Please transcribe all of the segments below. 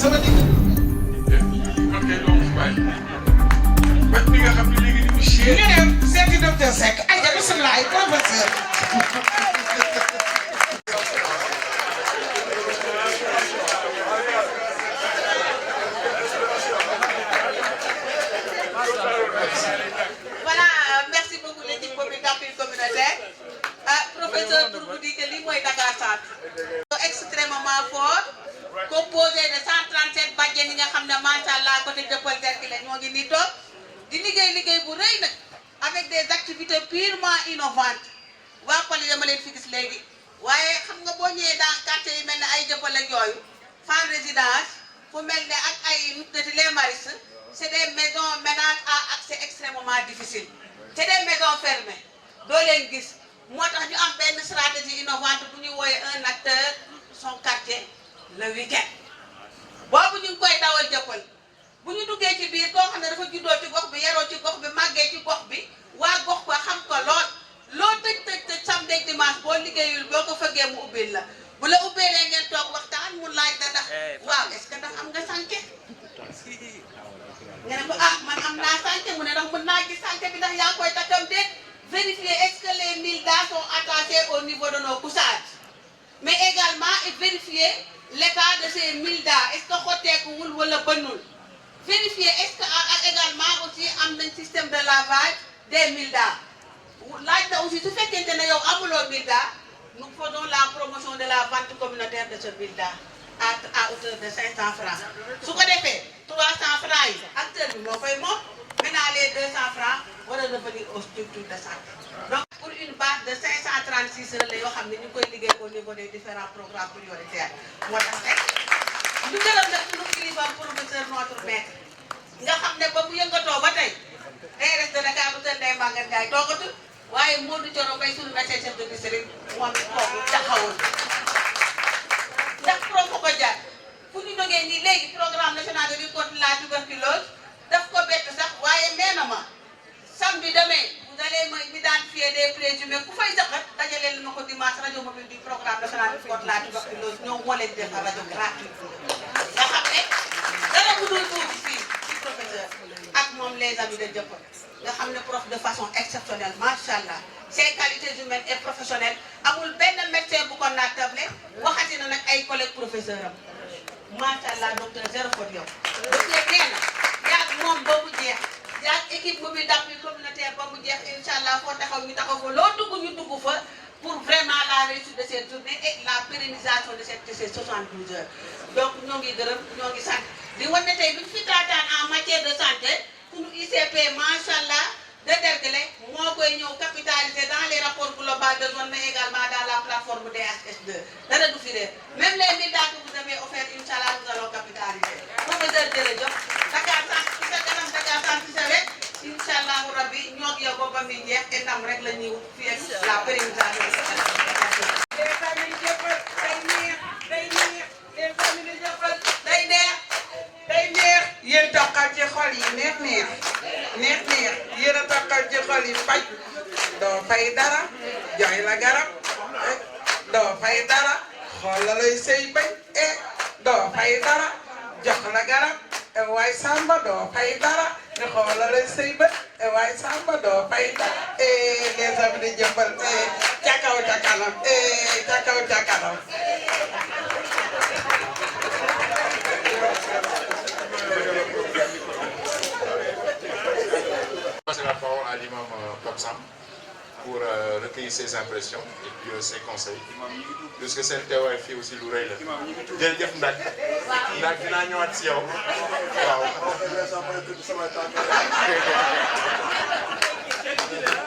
sama digg. man kay doo fi bàyyi. ba ni nga xam ne léegi ni mu chier. ñu dem seeti docteur Seck ay ja bisimilah ay professeur. Voilà, merci beaucoup l'équipe d'appui communautaire. Professeur, pour vous dire que l'île est Dakar Centre. Extrêmement fort, composé de 137 badges qui sont à côté de Paul Derkile, nous avons dit avec des activités purement innovantes. Vous pouvez les faire fixe légui. Waye xam nga bo ñëwé dans quartier yi melni ay jëppal ak yoyu fan résidence fu melni ak ay les maris c'est des maisons ménages à accès extrêmement difficile. C'est des maisons fermées. Do leen gis motax ñu am benn stratégie innovante bu ñu woyé un acteur son quartier le week-end. Bobu ñu koy dawal jëppal. Bu ñu duggé ci biir ko xamné dafa juddo ci gox bi yaro ci gox bi maggé ci gox bi wa gox ko xam ko lool lo tej samedi dimanche bo liggéeyul boko fëggé mu ubbil la bu la ubbélé ngeen tok waxtaan mu laaj da ndax waaw est-ce que ndax am nga santé nga ne ko ah man am naa santé mu ne ndax mën naa gis santé bi ndax yaa koy takkam déet vérifier est-ce que les mildas sont attachés au niveau de nos couchages mais également et vérifier l'état de ces mildas est-ce que xotteekuwul wala bënnul vérifier est-ce que également aussi am nañ système de lavage des mildas laaj na aussi su fekkente ne yow amuloo milda nous faisons la promotion de la vente communautaire de ce milda à hauteur de 500 francs su ko defee 300 francs yi acteur bi moo koy moom maintenant les 200 francs war a revenir aux structures de santé donc pour une base de 536 relais yoo xam ne ñu koy liggéey au niveau des différents programmes prioritaires moo tax rek ñu gërëm nag suñu kilifa professeur notre maître nga xam ne ba mu yëngatoo ba tey DRS de Dakar bu tën day Maguette Ndiaye toogatul waaye Modou Thioro Mbaye suñu médecin chef de district moom it kooku taxawoon ndax prof ko jaar fu ñu jógee nii léegi programme national de lutte contre la tuberculose daf ko bett sax waaye nee na ma samedi demain vous allez m'identifier des présumés ku fay saxat dajaleel na ko dimanche rajo mobile du programme national de lutte contre la tuberculose ñoom moo leen defal rajo gratuite nga xam ne dara bu dul tuuti fii ci professeur ak moom les amis de Dieuppeul nga xam ne prof de façon exceptionnelle macha allah ses qualités humaines et professionnelles amul benn médecin bu ko naatable waxati na nag ay collègues professeur am macha allah docteur zéro faute yow. docteur nee na yaag moom ba mu jeex yaag équipe mobile d'appui communautaire ba mu jeex incha allah foo taxaw ñu taxaw fa loo dugg ñu dugg fa pour vraiment la réussite de cette journée et la pérennisation de ces 72 heures donc ñoo ngi gërëm ñoo ngi sant di wane tey lu fi taataan en matière de santé. Pour ICP, machallah, de Derklé, moi, je vais capitaliser dans les rapports globaux de zone, mais également dans la plateforme DHS2. Même les médias que vous avez offerts, Inch'Allah, nous allons capitaliser. Professeur Deledio, Dakar Centre, Inch'Allah, Rabbi, nous avons pas mis et nous avons réglé la pérennisation. Les familles de yéen toqal ci xol yi neex yéen a toqal ci xol yi faj doo fay dara jox la garab doo fay dara xool la lay sëy bañ doo fay dara jox la garab waaye Samba doo fay dara ne xool la lay sëy bañ waaye Samba doo fay dara les amis de Dieuppeul ca kaw ca kanam ca kaw ca kanam. passer la parole à l'imam Papsam pour recueillir ses impressions et puis ses conseils. Puisque c'est le teewaay fii aussi lu rëy la. jërëjëf Ndak. Ndak dinaa ñëwaat si yow. waaw.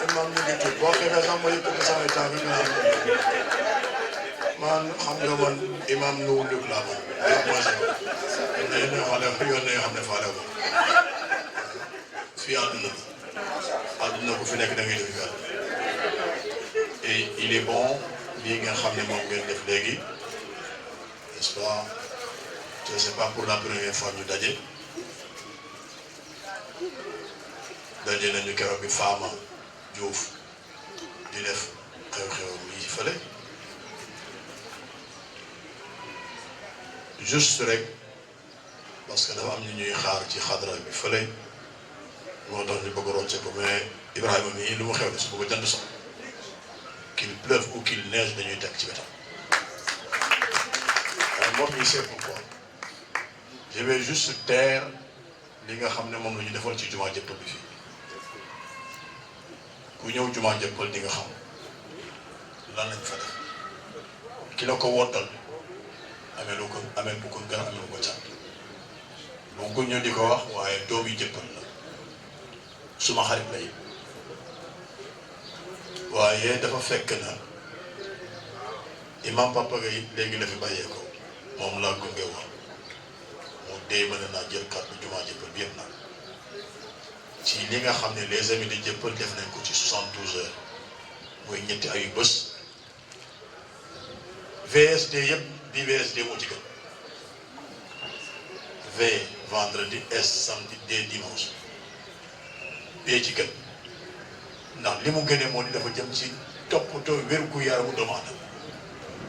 imam ñu ngi tudd boo xamee sax ma yëkkati samay tànk man xam nga man imam nu wunduk laa man yëpp mooy sax yoon na yoo xam ne faale ko fii àdduna ku fi nekk da ngay def fi àdduna et il est bon lii nga xam ne moom ngeen def léegi n'est-ce pas te c'est pas pour la première fois ñu daje nañu keroog bi Fama Diouf di def xew-xew yi fële juste rek parce que dafa am ñu ñuy xaar ci xadra bi fële moo tax ñu bëgg a rocce ko mais Ibrahima mii lu mu xew ne su bëgg a jënd sax qu'il pleuve ou qu'il neige dañuy teg ci wetam waaye moom il sait pourquoi je vais juste taire li nga xam ne moom la ñu defal ci jumaa jëppal bi fii ku ñëw jumaa jëppal di nga xam lan lañ fa def ki la ko wottal amee lu ko amee bu ko gën a amee lu ko cat bu ko ñëw di ko wax waaye doom yi jëppal la suma xarit lay waaye dafa fekk na imam Papa Gueye léegi la fi bàyyee ko moom laa gunge wax mu dee mën naa jël kàddu jumaa jëppal bi yëpp nag ci li nga xam ne les amis de jëppal def nañ ko ci 72 heures muy ñetti ayu bés VSD yëpp bi VSD moo ci gën V vendredi S samedi D dimanche bee ci gën ndax li mu gënee moo di dafa jëm ci toppatoo wér gu yaramu doomu aadama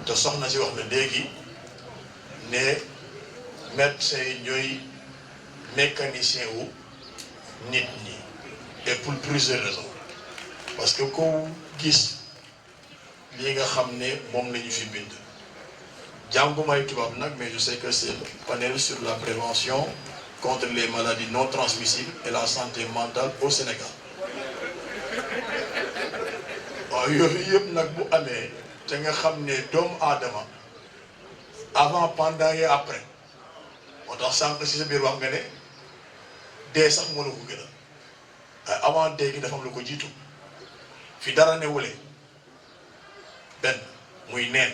te soxna si wax na léegi ne médecin yi ñooy mécanicien wu nit ñi et pour plusieurs raisons parce que ko gis li nga xam ne moom lañu fi bind jàngumay tubaab nag mais je sais que c'est le panel sur la prévention contre les maladies non transmissibles et la santé mentale au Sénégal waaw yooyu yëpp nag bu amee te nga xam ne doomu aadama avant pendant et après moo tax sànq si sa biir wax nga ne dee sax mënu ko gën a waaye avant dee gi dafa am lu ko jiitu fi dara ne wule benn muy neen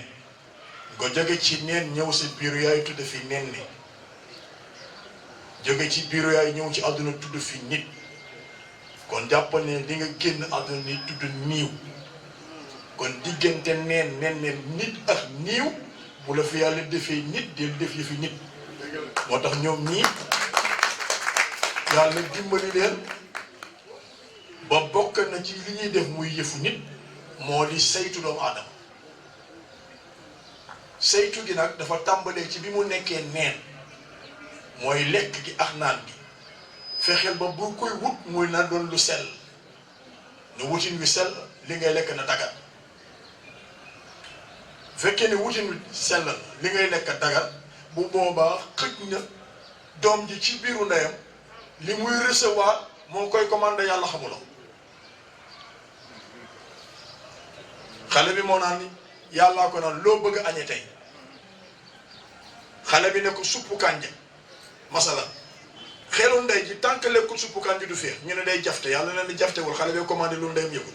nga jóge ci neen ñëw si biiru yaay tudd fi nen ni jóge ci biiru yaay ñëw ci àdduna tudd fi nit kon jàppal ne li nga génn àdduna ni tudd niiw kon diggante neen nit ak niiw bu la fi yàlla defee nit del def yëfi nit moo tax ñoom ñii yàlla dimbali leen ba bokk na ci li ñuy def muy yëfu nit moo di saytu doomu aadama saytu gi nag dafa tàmbalee ci bi mu nekkee neen mooy lekk gi ak naan gi fexeel ba bu koy wut muy na doon lu sell ne wutin wi sell li ngay lekk na dagat fekkee ne wutin wi sell li ngay lekk dagat bu boobaa xëj na doom ji ci biiru ndeyam li muy recevoir moo koy commandé yàlla xamuloo xale bi moo naan ni yàllaa ko naan loo bëgg a añee tey xale bi ne ko suppu kànja masalan xelu ndey ji tant que lekkul suppu kànja du féex ñu ne day jafte yàlla leen di jaftewul xale bi commandé lu ndeyam yëgul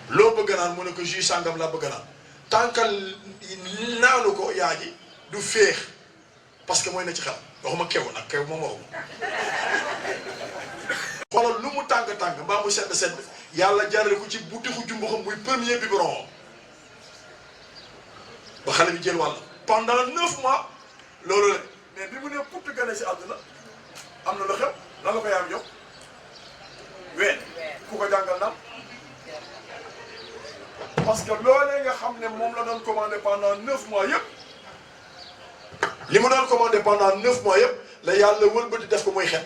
loo bëgg naan mu ne ko jus sàngam laa bëgg naan tant que naanu ko yaa ji du féex parce que mooy na ci xel waxuma kew nag kew moom waxuma xoolal lu mu tàng mbaa mu sedd yàlla jaarale ko ci butixu jumbaxam muy premier biberon ba xale bi jël wàll pendant 9 mois loolu la mais bi mu ne putt gane si àdduna am na lu xew lan la ko yaam jox ween ku ko jàngal naan parce que loolee nga xam ne moom la doon commandé pendant 9 mois yëpp li mu doon commandé pendant 9 mois yëpp la yàlla wëlbati def ko muy xel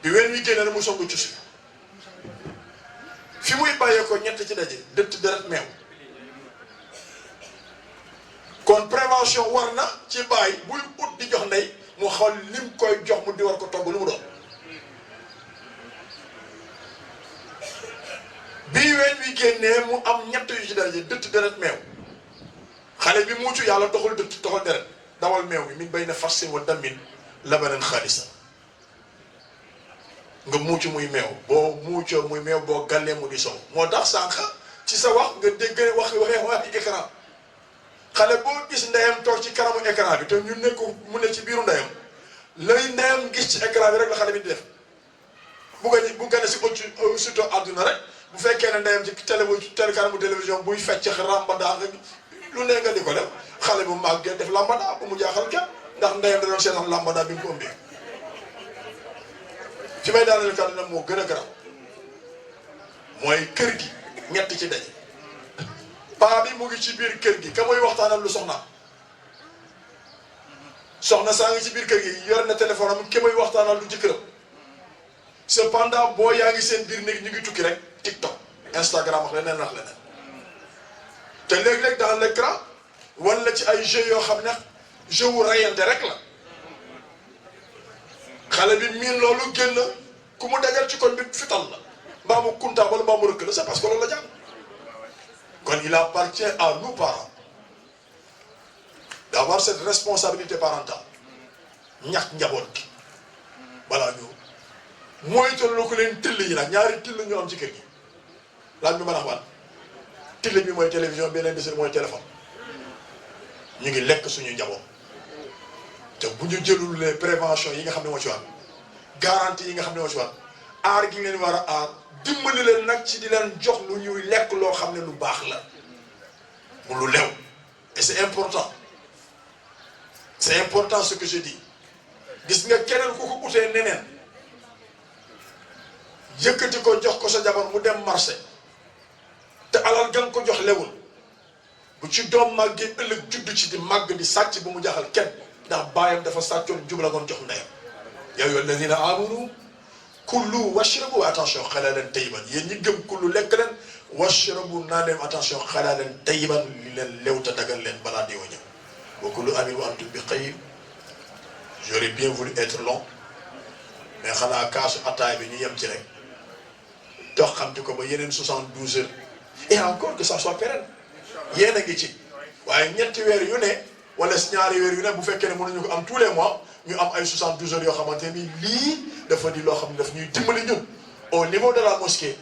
bi ween wi génne mu songu ci suuf fi muy bàyyee ko ñett ci daje dëtt deret meew kon prévention war na ci bàyyi buy ut di jox ndey mu xool lim koy jox mu di war ko togg lu mu doon bii ween wi génnee mu am ñett yu ci daje dëtt deret meew xale bi muccu yàlla doxul dëtt doxal deret dawal meew bi min bay na farsin wa damin labanan xaalisa nga muucu muy meew boo muucoo muy meew boo gàllee mu di sow moo tax sànq ci sa wax nga dégg waxi écran xale boo gis ndeyam toog ci kanamu écran bi te ñu nekk mu ne ci biiru ndeyam lay ndeyam gis ci écran bi rek la xale bi di def bu gane si surtout àdduna rek bu fekkee ne ndeyam ci kanamu télévision buy fecc rambada lu ne nga di ko def xale bu màggee def lambada bu mu jaaxal kenn ndax ndeyam da doon seetaan lambada bi mu ko ëmbee fi may daaneel kàddu nag moo gën a garaaw mooy kër gi ñett ci daje paa bi mu ngi ci biir kër gi ka muy waxtaanal lu soxnaam soxna saa ngi ci biir kër gi yor na téléphone am ki may waxtaanal du ci këram cependant boo yaa ngi seen biir néeg ñu ngi tukki rek TikTok Instagram wax leneen te léeg-léeg dans l'écran wala ci ay jeux yoo xam ne jeu wu rayante rek la xale bi miin loolu génn ku mu dajal ci koñ bi fital la mbaa mu kuntaa wala mbaa mu rëkk la c'est parce que loolu la jàng kon il appartient à nous parents d'avoir cette responsabilité parentale ñax njaboot gi balaa ñu moytu lu ko leen till yi nag ñaari till ñu am ci kër gi laaj bi mën a xamal till bi mooy télévision beneen bi mooy téléphone ñu ngi lekk suñu njaboot te bu ñu jëlul les préventions yi nga xam ne moo ci war garantie yi nga xam ne moo ci war aar gi ngeen war a aar dimbali leen nag ci di leen jox lu ñuy lekk loo xam ne lu baax la mu lu lew et c'est important ce que je dis gis nga keneen ku ko utee neneen yëkkati ko jox ko sa jabar mu dem marché te alal gan ko jox lewul bu ci doom màggee ëllëg judd ci di màgg di sàcc bu mu jaaxal kenn ndax baayam dafa sàccoon jubla goon jox ndeyam yaa ayyuha alladina amanu kullu washrabu attention xalaalan tayyiban yéen ñi gëm kullu lekk leen washrabu naa leen attention xalaalan tayyiban li leen lew te dagal leen balaa di ñëw wa kullu amin wa antum bi xayr. J'aurais bien voulu être long mais xanaa kaasu attaay bi ñu yem ci rek dox xam ko ba yeneen 72 heures et encore que ça soit pérenne yéen a ngi ci waaye ñetti weer yu ne wala ñaari weer yu ne bu fekkee ne mënuñu ko am tous les mois ñu am ay 72 heures yoo xamante ni lii dafa di loo xam ne daf ñuy dimbali ñun au niveau de la mosquée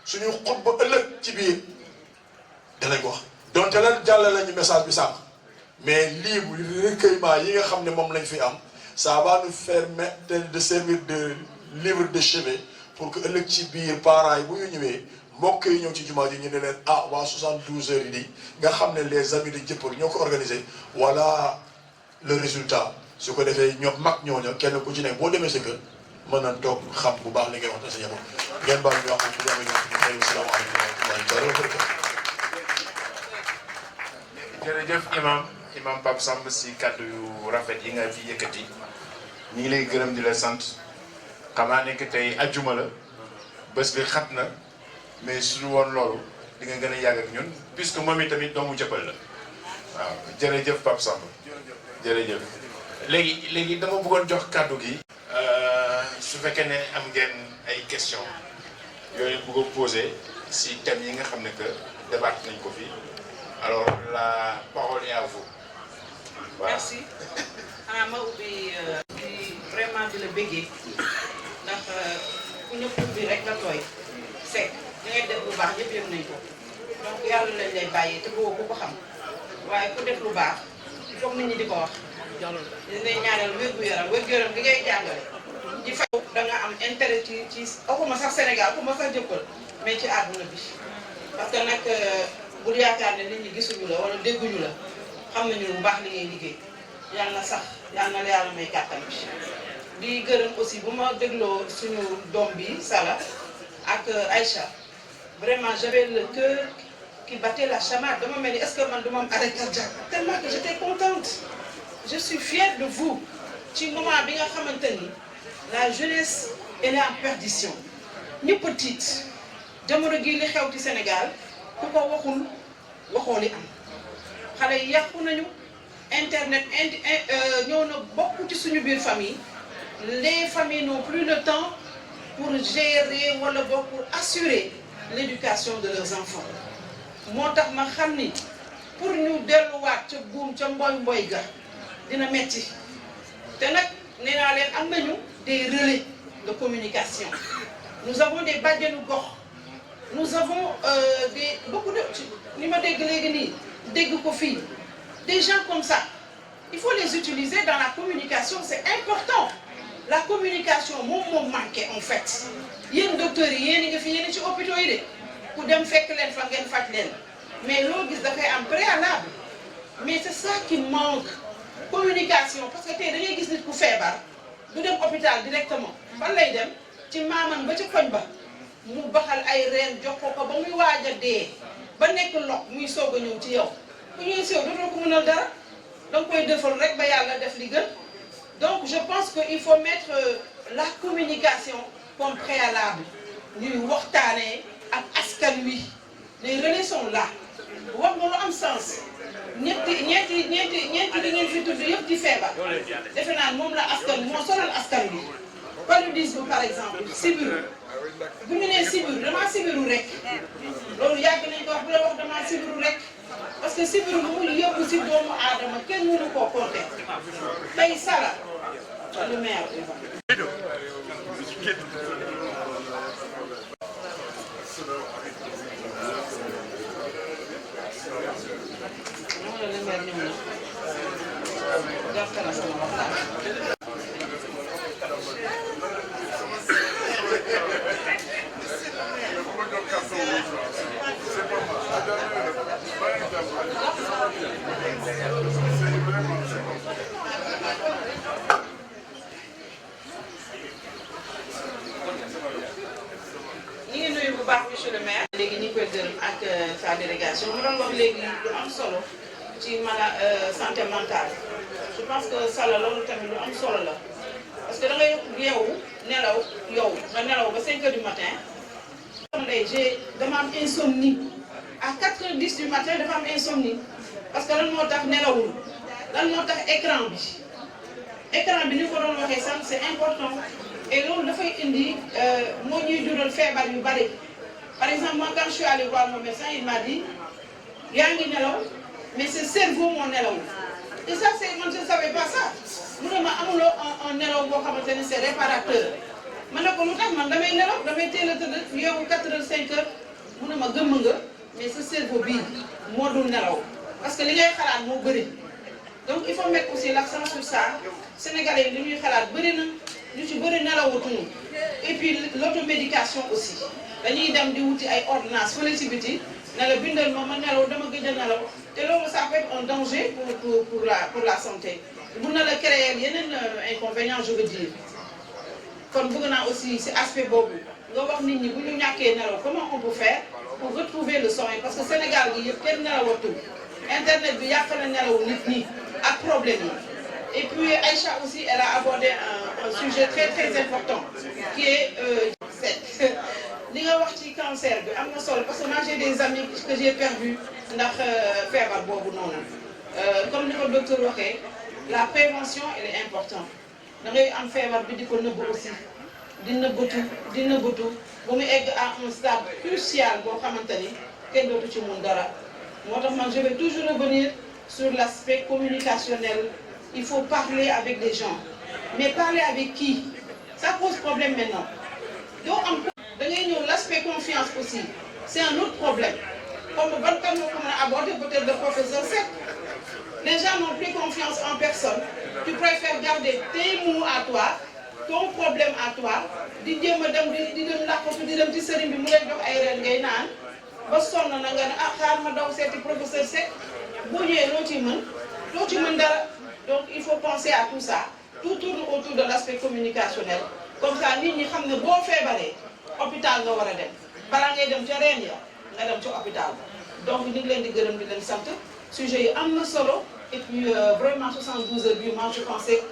suñu xutba ëllëg ci biir danañ ko wax. donte lan jàll lañu message bi sànq mais lii bu recueillement yi nga xam ne moom lañ fi am ça va nous permettre de servir de livre de chevet pour que ëllëg ci biir parents yi bu ñu ñëwee. mbokk yi ñëw ci jumaa ji ñu ne leen ah waa 72 heures yi di nga xam ne les amis de Dieuppeul ñoo ko organisé voilà le résultat su ko defee ñoom mag ñooñu kenn ku ci nekk boo demee sa kër mën na toog xam bu baax li ngay wax sa njaboot ngeen baal ñu wax ko ñu amee salaamaaleykum wa rahmatullahi wa barakatuh. jërëjëf imam Pape Samb si kàddu yu rafet yi nga fi yëkkati ñu ngi lay gërëm di la sant xamaa ne que tey ajjuma la bés bi xat na. mais suñu woon loolu di nga gën a yàgg ak ñun puisque moom itamit doomu Dieuppeul la waaw jërëjëf Pape Samb jërëjëf léegi dama bëggoon jox kàddu gi su fekkee ne am ngeen ay question yooyu bëgg a poser si thèmes yi nga xam ne que débat nañ ko fi alors la parole est à vous. Voilà. Merci xanaa ma ubbi di vraiment di la béggee ndax ku ñëpp ubbi rek nga tooy sekk li ngay def lu baax ñëpp yëg nañ ko donc yàlla lañ lay bàyyee te boobu ku ko xam waaye ku def lu baax foog nit ñi di ko wax dinañ ñaanal wér-gu-yaram wér-gu-yaram gi ngay jàngale di fa da nga am intérêt ci waxuma sax Sénégal waxuma sax Dieuppeul mais ci àdduna bi parce que nag bul yaakaar ne nit ñi gisuñu la wala dégguñu la xam nañu bu baax li ngay liggéey yàlla na sax yàlla na la yàlla may kàttan bi di gërëm aussi bu ma dégloo suñu doom bi Sala ak Aïcha vraiment j'avais le cœur qui battait la chamade dama mel ni est-ce que man duma am arrêt cardiaque tellement que j'étais contente je suis fière de vous ci moment bi nga xamante ni la jeunesse elle est en perdition ñëpp a tiit jamono gii li xew ci Sénégal ku ko waxul waxoo li am xale yi yàqu nañu internet ñëw na bokk ci suñu biir famille les familles n'ont plus le temps pour gérer wala boog pour assurer l'éducation de leurs enfants moo tax ma xam ni pour ñu delluwaat ca buum ca mboy ga dina metti te nag nee naa leen am nañu des relais de communication nous avons des bàjjenu gox nous avons beaucoup de ni ma dégg léegi nii dégg ko fii des gens comme ça il faut les utiliser dans la communication c'est important la communication moom manqué en fait yéen docteurs yi yéen a ngi fi yéen ci hôpitaux yi de ku dem fekk leen fa ngeen faj leen mais loo gis dafay am préalable mais c'est ça qui manque communication parce que tey da ngay gis nit ku feebar du dem hôpital directement fan lay dem ci maaman ba ci koñ ba mu baxal ay reen jox ko ba muy waaj a dee ba nekk lox muy soog a ñëw ci yow ku ñuy sew dootoo ko mënal dara danga koy defal rek ba yàlla def li gën Donc je pense qu'il faut mettre la communication comme préalable. Nous waxtaanee ak askan wi. Les relais sont là. wax nga lu am sens. ñeenti li ngeen fi tudd yëpp di feebar. defe naa moom la askan moo sonal askan bi. paludisme par exemple sibiru. bu ñu nee sibiru damaa sibiru rek. loolu yàgg nañ ko wax bu la wax damaa sibiru rek. parce que sibiru mu yóbbu si doomu aadama kenn mënu koo compter. tey Sala le maire. Monsieur le maire léegi ñu ngi koy gërëm ak sa délégation mu doon wax léegi lu am solo ci santé mentale je pense que Sala loolu tamit lu am solo la parce que da ngay yeewu nelaw yow nga nelaw ba 5 heures du matin. dama am insomnie à 4h10 du matin dafa am insomnie parce que lan moo tax nelawul lan moo tax écran bi ni ko doon waxee sànq c'est important et loolu dafay indi moo ñuy jural feebar yu bari. Par exemple, moi, quand je suis allée voir mon médecin, il m'a dit, il y a mais c'est le cerveau mon élan. Et ça, moi, je ne savais pas ça. Moi, un élan, c'est réparateur. Maintenant, je suis 4h, 5h, mais ce cerveau, moi, je suis parce que les gens sont très. Donc, il faut mettre aussi l'accent sur ça. Sénégalais, les gens sont très. Et puis, l'automédication aussi. Dañuy dem di wuti ay ordonnance fële ci biti ne la bindal ma nelaw dama gëj a nelaw te loolu ça peut être un danger pour la santé mun na la créer yeneen inconvénients je veux dire kon bëgg naa aussi ci aspect boobu nga wax nit ñi bu ñu ñàkkee nelaw comment on peut faire pour retrouver le sommeil parce que Sénégal gi yëpp kenn nelawatul internet bi yàq na nelaw nit ñi ak problème yi et puis Aïcha aussi elle a abordé un sujet très important qui est li nga wax ci cancer bi am na solo parce que moi j'ai des amis que j'ai perdus ndax feebar boobu noonu comme ni ko docteur waxee la prévention elle est importante da ngay am feebar bi di ko nëbb aussi di nëbbatu ba mu egg à un stade crucial boo xamante ni kenn dootu ci mun dara moo tax man je vais toujours revenir sur l'aspect communicationnel il faut parler avec les gens mais parler avec qui ça pose problème maintenant doo am l'aspect confiance aussi, c'est un autre problème. Comme on a abordé peut-être le professeur Seck, les gens n'ont plus confiance en personne. Tu préfères garder tes mots à toi, ton problème à toi, di dem làqatu di dem ci sëriñ bi mu lay jox ay reen ngay naan ba sonn na nga ne xaar ma daw seeti professeur Seck boo ñëwee loo ci mën dara. Donc il faut penser à tout ça. Tout tourne autour de l'aspect communicationnel. Comme ça nit ñi xam ne boo feebaree hôpital nga war a dem balaa ngay dem ca reen ya nga dem ca hôpital donc ñu ngi leen di gërëm di leen sant sujet yi am na solo et puis vraiment 72 heures bi moi je pensais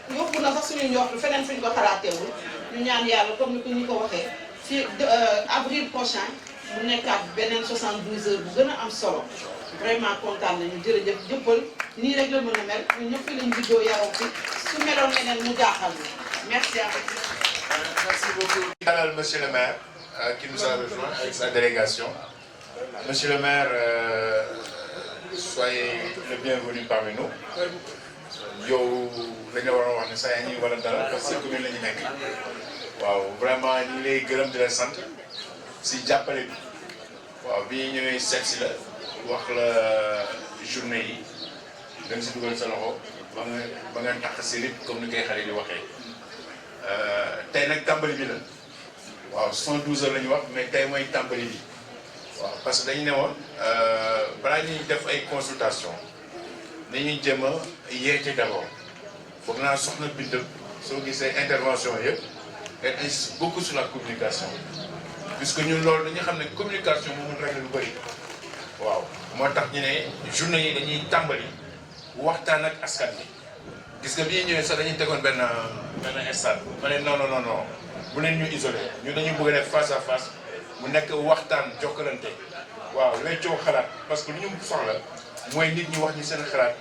yóbbu na sax suñu njort feneen fi ñu ko xalaateewul ñu ñaan yàlla comme ni ko ñu ko waxee fii avril prochain mu nekkaat beneen 72 heures bu gën a am solo vraiment kontaan nañu jërëjëf jëppal nii rek la mën a mel ñun ñëpp lañ juddoo yaroo fi su meloon neneen mu jaaxal ñu merci à vous. Merci beaucoup. Alors, monsieur le maire, qui nous a rejoint avec sa délégation. Monsieur le maire, soyez le bienvenu parmi nous. Yo, dañu war a wax ne saa yaa ñuy war a dalal parce que commune la ñu nekk. waaw vraiment ñu ngi lay gërëm di la sant si jàppale bi. waaw bi ñu ñëwee seet si la wax la journée yi da nga si dugal sa loxo ba nga takk si rip comme ni koy xale di waxee. tey nag tàmbali bi la waaw 72 heures la ñu wax mais tey mooy tàmbali bi waaw parce que dañu ne woon balaa ñuy def ay consultation dañuy jëm a yeete d'abord foog naa soxna Binta soo gisee intervention yëpp elle insiste beaucoup sur la communication puisque ñun loolu dañuy xam ne communication moo mën régler lu bëri waaw moo tax ñu ne journée yi dañuy tàmbali waxtaan ak askan bi gis nga bi ñu ñëwee sax dañuy tegoon benn stade ma ne non bu leen ñu isolé ñu dañu bëgg a def face à face mu nekk waxtaan jokkalante waaw weccoo xalaat parce que lu ñu soxla mooy nit ñi wax ñu seen xalaat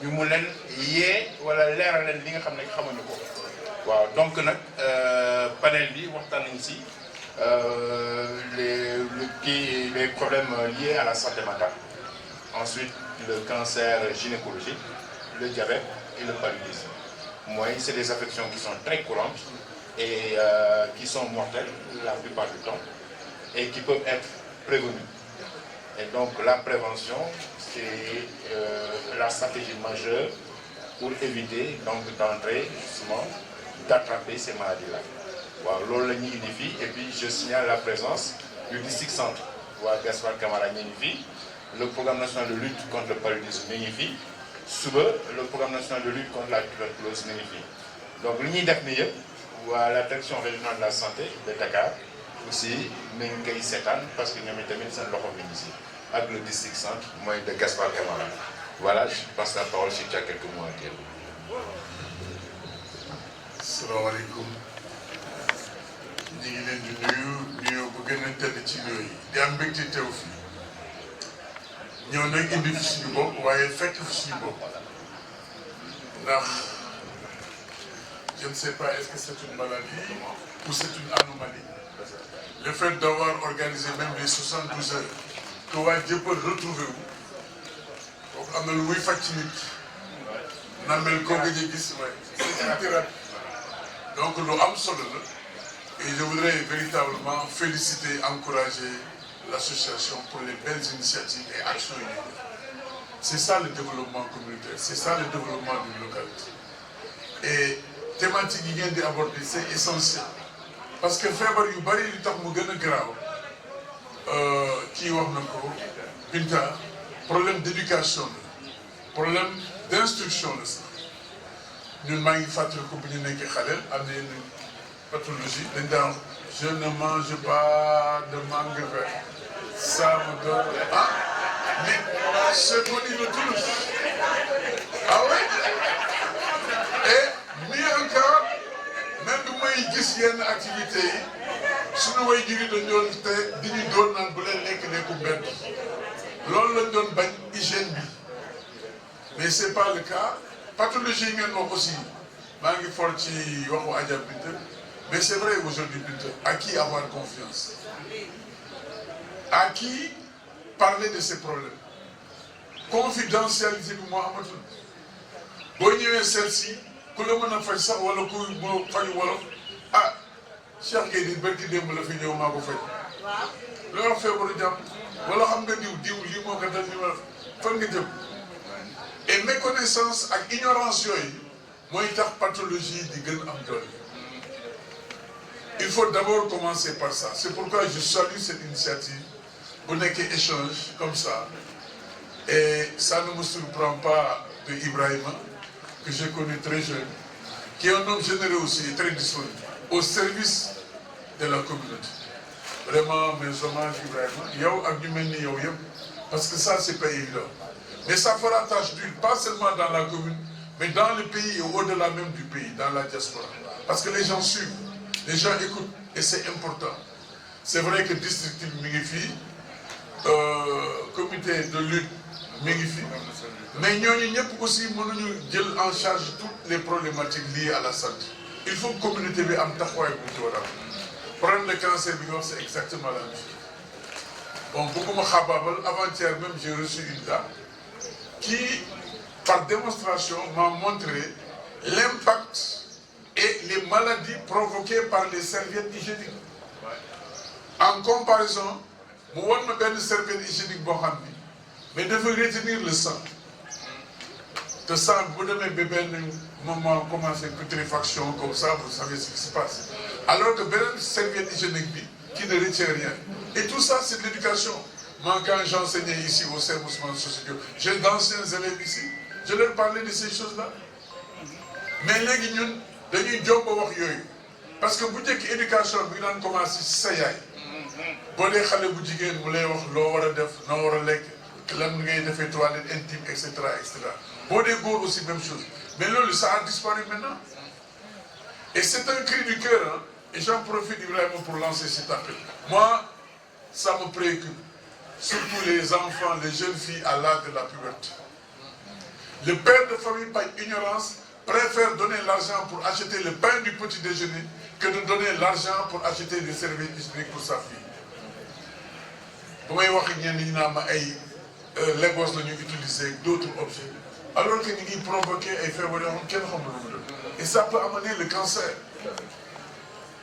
ñu mu leen yee wala leeral leen li nga xam ne xamuñu ko waaw donc nag panel bi waxtaan nañ si les problèmes liés à la santé mentale. Ensuite, le cancer gynécologique, le diabète et le paludisme. Moi, c'est des affections qui sont très courantes et qui sont mortelles la plupart du temps et qui peuvent être prévenues. Et donc, la prévention, c'est la stratégie majeure pour éviter donc d'entrer justement, d'attraper ces maladies-là. Waaw loolu la ñuy indi fii et puis je signale la présence du district centre waa Gaspard Camara ñu ngi fii le programme national de lutte contre le paludisme mi ngi fii suba le programme national de lutte contre la tuberculose mi ngi fii donc li ñuy def ni yëpp waa la direction régionale de la santé de Dakar aussi mi ngi koy seetaan parce que ñoom itamit seen loxo mi ngi si ak le district centre mooy de Gaspard Camara voilà je passe la parole si tu as quelques mots à dire. Salaamaaleykum. ñu ngi leen di nuyu bu gën a tedd ci yooyu di am mbégte teew fi ñëw nag indi fi suñu bopp waaye fekk fi suñu bopp ndax je ne sais pas est-ce que c'est une maladie ou c'est une anomalie le fait d'avoir organisé même les 72 heures que waa Jëppal retrouvé wu kooku am na lu muy faj ci nit na mel koo gëj a gis waaye c'est une thérapie donc lu am solo la. Et je voudrais véritablement féliciter, encourager l'association pour les belles initiatives et actions inégales. C'est ça le développement communautaire, c'est ça le développement d'une localité. Et thématique yi ngeen di aborder c'est essentiel parce que feebar yu bari yu tax mu gën a garaaw kii wax na ko Binta problème d'éducation la problème d'instruction la sax ñun maa ngi fàttaliku bu ñu nekkee xale am na yenn pathologie dañ daan je ne mange pas de mangue verte ça me donne mais ce qu'on dit le tous ah oui et mieux encore même bu may gis yenn activités yi suñu way juri dañ doon te di ñu doon naan bu leen lekku mbedd loolu lañ doon bañ hygiène bi mais c'est pas le cas pathologie yi ngeen wax aussi maa ngi for ci waxu Adja Binta. Mais c'est vrai aujourd'hui, à qui avoir confiance? À qui parler de ces problèmes? Confidentialité bi moo amatul boo ñëwee celle-ci ku la mën a faj sax wala ku moo faju wolof ah Cheikh Gueye di barki démb la fi ñëw maa ko faj loo wax feebaru jàmm wala xam nga diw lii moo ko dal li ma fan nga jëm et méconnaissance ak ignorance yooyu mooy tax pathologie di gën am doole. Il faut d'abord commencer par ça. C'est pourquoi je salue cette initiative pour nekk échange comme ça. Et ça ne me surprend pas de Ibrahima, que j'ai connu très jeune, qui est un homme généreux aussi et très disponible, au service de la communauté. Vraiment, mes hommages Ibrahima. Yow ak ñu mel ni yow yëpp, parce que ça c'est pas évident. Mais ça fera tache d'huile, pas seulement dans la commune, mais dans le pays et au-delà même du pays, dans la diaspora. Parce que les gens suivent. Les gens écoutent et c'est important. C'est vrai que district mi ngi fii comité de lutte mi ngi fii mais ñooñu ñëpp aussi mënuñu jël en charge toutes les problématiques liées à la santé. Il faut que communauté bi am taxawaay bu ci war a am. Problème de cancer bi nga wax c'est exactement la même chose. Bon bëgguma xaabaabal avant-hier même j'ai reçu une dame qui par démonstration m'a montré l'impact et les maladies provoquées par les serviettes hygiéniques. En comparaison, mu won na benn serviette hygiénique boo xam ni mais dafa retenir le sang. te sang bu demee ba benn moment commencé putréfaction comme ça, vous savez ce qui se passe. Alors que beneen serviette hygiénique bi qui ne retient rien. Et tout ça c'est de l'éducation. Moi quand j'enseignais ici au CEM Ousmane Sosokho, j'ai d'anciens élèves ici, je leur parlais de ces choses-là. Mais léegi ñun dañuy jomba wax yooyu parce que bu njëkk éducation bi daan commencé ci sa yaay boo dee xale bu jigéen mu lay wax loo war a def noo war a lekk lan ngay defee toilette intime et cetera et cetera boo dee góor aussi même chose Mais là, ça a disparu maintenant. Et c'est un cri du cœur, hein. Et j'en profite, Ibrahim, pour lancer cet appel. Moi, ça me préoccupe. Surtout les enfants, les jeunes filles à l'âge de la puberté. Le père de famille, par ignorance, préfère donner l'argent pour acheter le pain du petit déjeuner que de donner l'argent pour acheter des services hygiéniques pour sa fille. Vous voyez, les gosses l'ont utilisé d'autres objets. Alors que nous provoqué et fait et ça peut amener le cancer.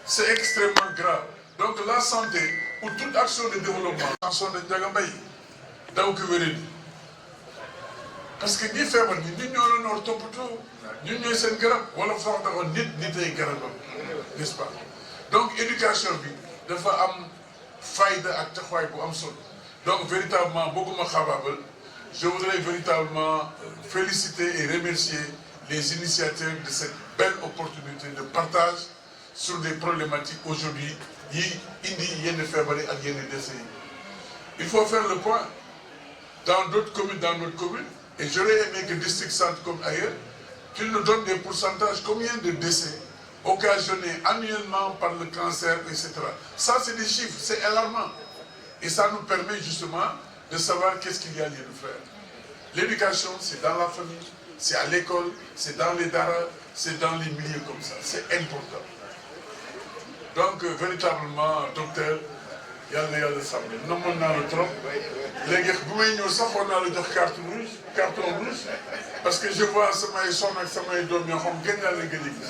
C'est extrêmement grave. Donc la santé ou toute action de développement, chanson de Ndiagambay, parce que nous faisons nous topoto, nous nous sommes graves, voilà fort d'avoir n'est-ce pas? Donc éducation de faire faille d'acte donc véritablement beaucoup je voudrais véritablement féliciter et remercier les initiateurs de cette belle opportunité de partage sur des problématiques aujourd'hui. Il faut faire le point dans d'autres communes, et j'aurais aimé que District Centre comme ailleurs, qu'ils nous donnent des pourcentages, combien de décès occasionnés annuellement par le cancer, etc. Ça, c'est des chiffres, c'est alarmant. Et ça nous permet justement de savoir qu'est-ce qu'il y a lieu de faire. L'éducation, c'est dans la famille, c'est à l'école, c'est dans les daras, c'est dans les milieux comme ça. C'est important. Donc, véritablement, docteur, il y a le sable. Non, on a le trop. Les gars, vous m'avez dit on a le carton rouge, parce que je vois ça m'a son avec ça m'a dormi, on gagne la légalité.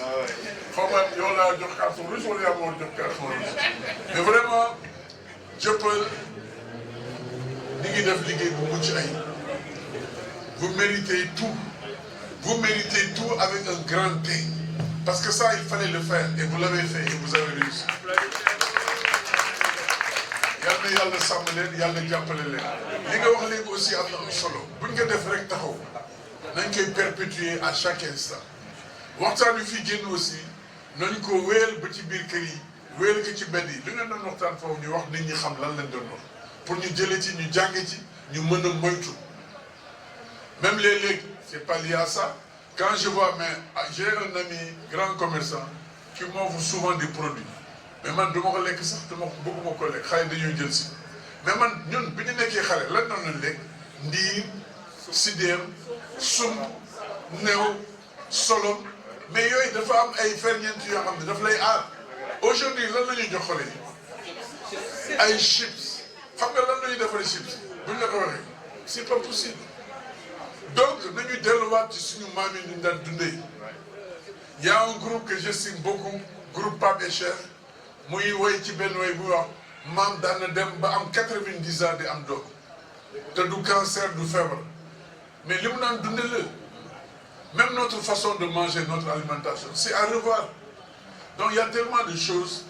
On a le carton rouge, on a le carton rouge. Mais vraiment, je peux. Vous méritez tout. Vous méritez tout avec un grand T. Parce que ça, il fallait le faire. Et vous l'avez fait. Et vous avez réussi. Il y a le samedi, il y a le diapolé. Les gars, aussi à solo. Vous ne pouvez pas faire ça. Nous perpétuer à chaque instant. Waxtaan wi fi génn aussi nañ ko wéyal ba ci biir kër yi wéyal ko ci mbedd yi li ngeen doon waxtaan foofu ñu wax nit ñi xam lan lañ doon wax pour ñu jëlee ci ñu jànge ci ñu mën a moytu même léeg-léeg c'est pas lié à ça quand je vois mais j'ai un ami grand commerçant qui m'offre souvent des produits mais man du ma ko lekk sax dama bëgguma ko lekk xale dañuy jël si mais man ñun bi ñu nekkee xale lan doon nañ lekk ndiir sidéem sum néew solom mais yooyu dafa am ay ferñeent yoo xam ne daf lay aar aujourd'hui lan la ñuy jox xale yi ay chips xam nga lan la ñuy defaree chips buñ la ko waxee c'est pas possible donc nañu delluwaat ci suñu maam yi ñu daan dundee y a un groupe que j'estime beaucoup groupe Pape et Cheikh muy woy ci benn woy bu wax maam daan na dem ba am 90 ans di am doom te du cancer du feebar mais li mu naan dundee la même notre façon de manger, notre alimentation, c'est à revoir. Donc il y a tellement de choses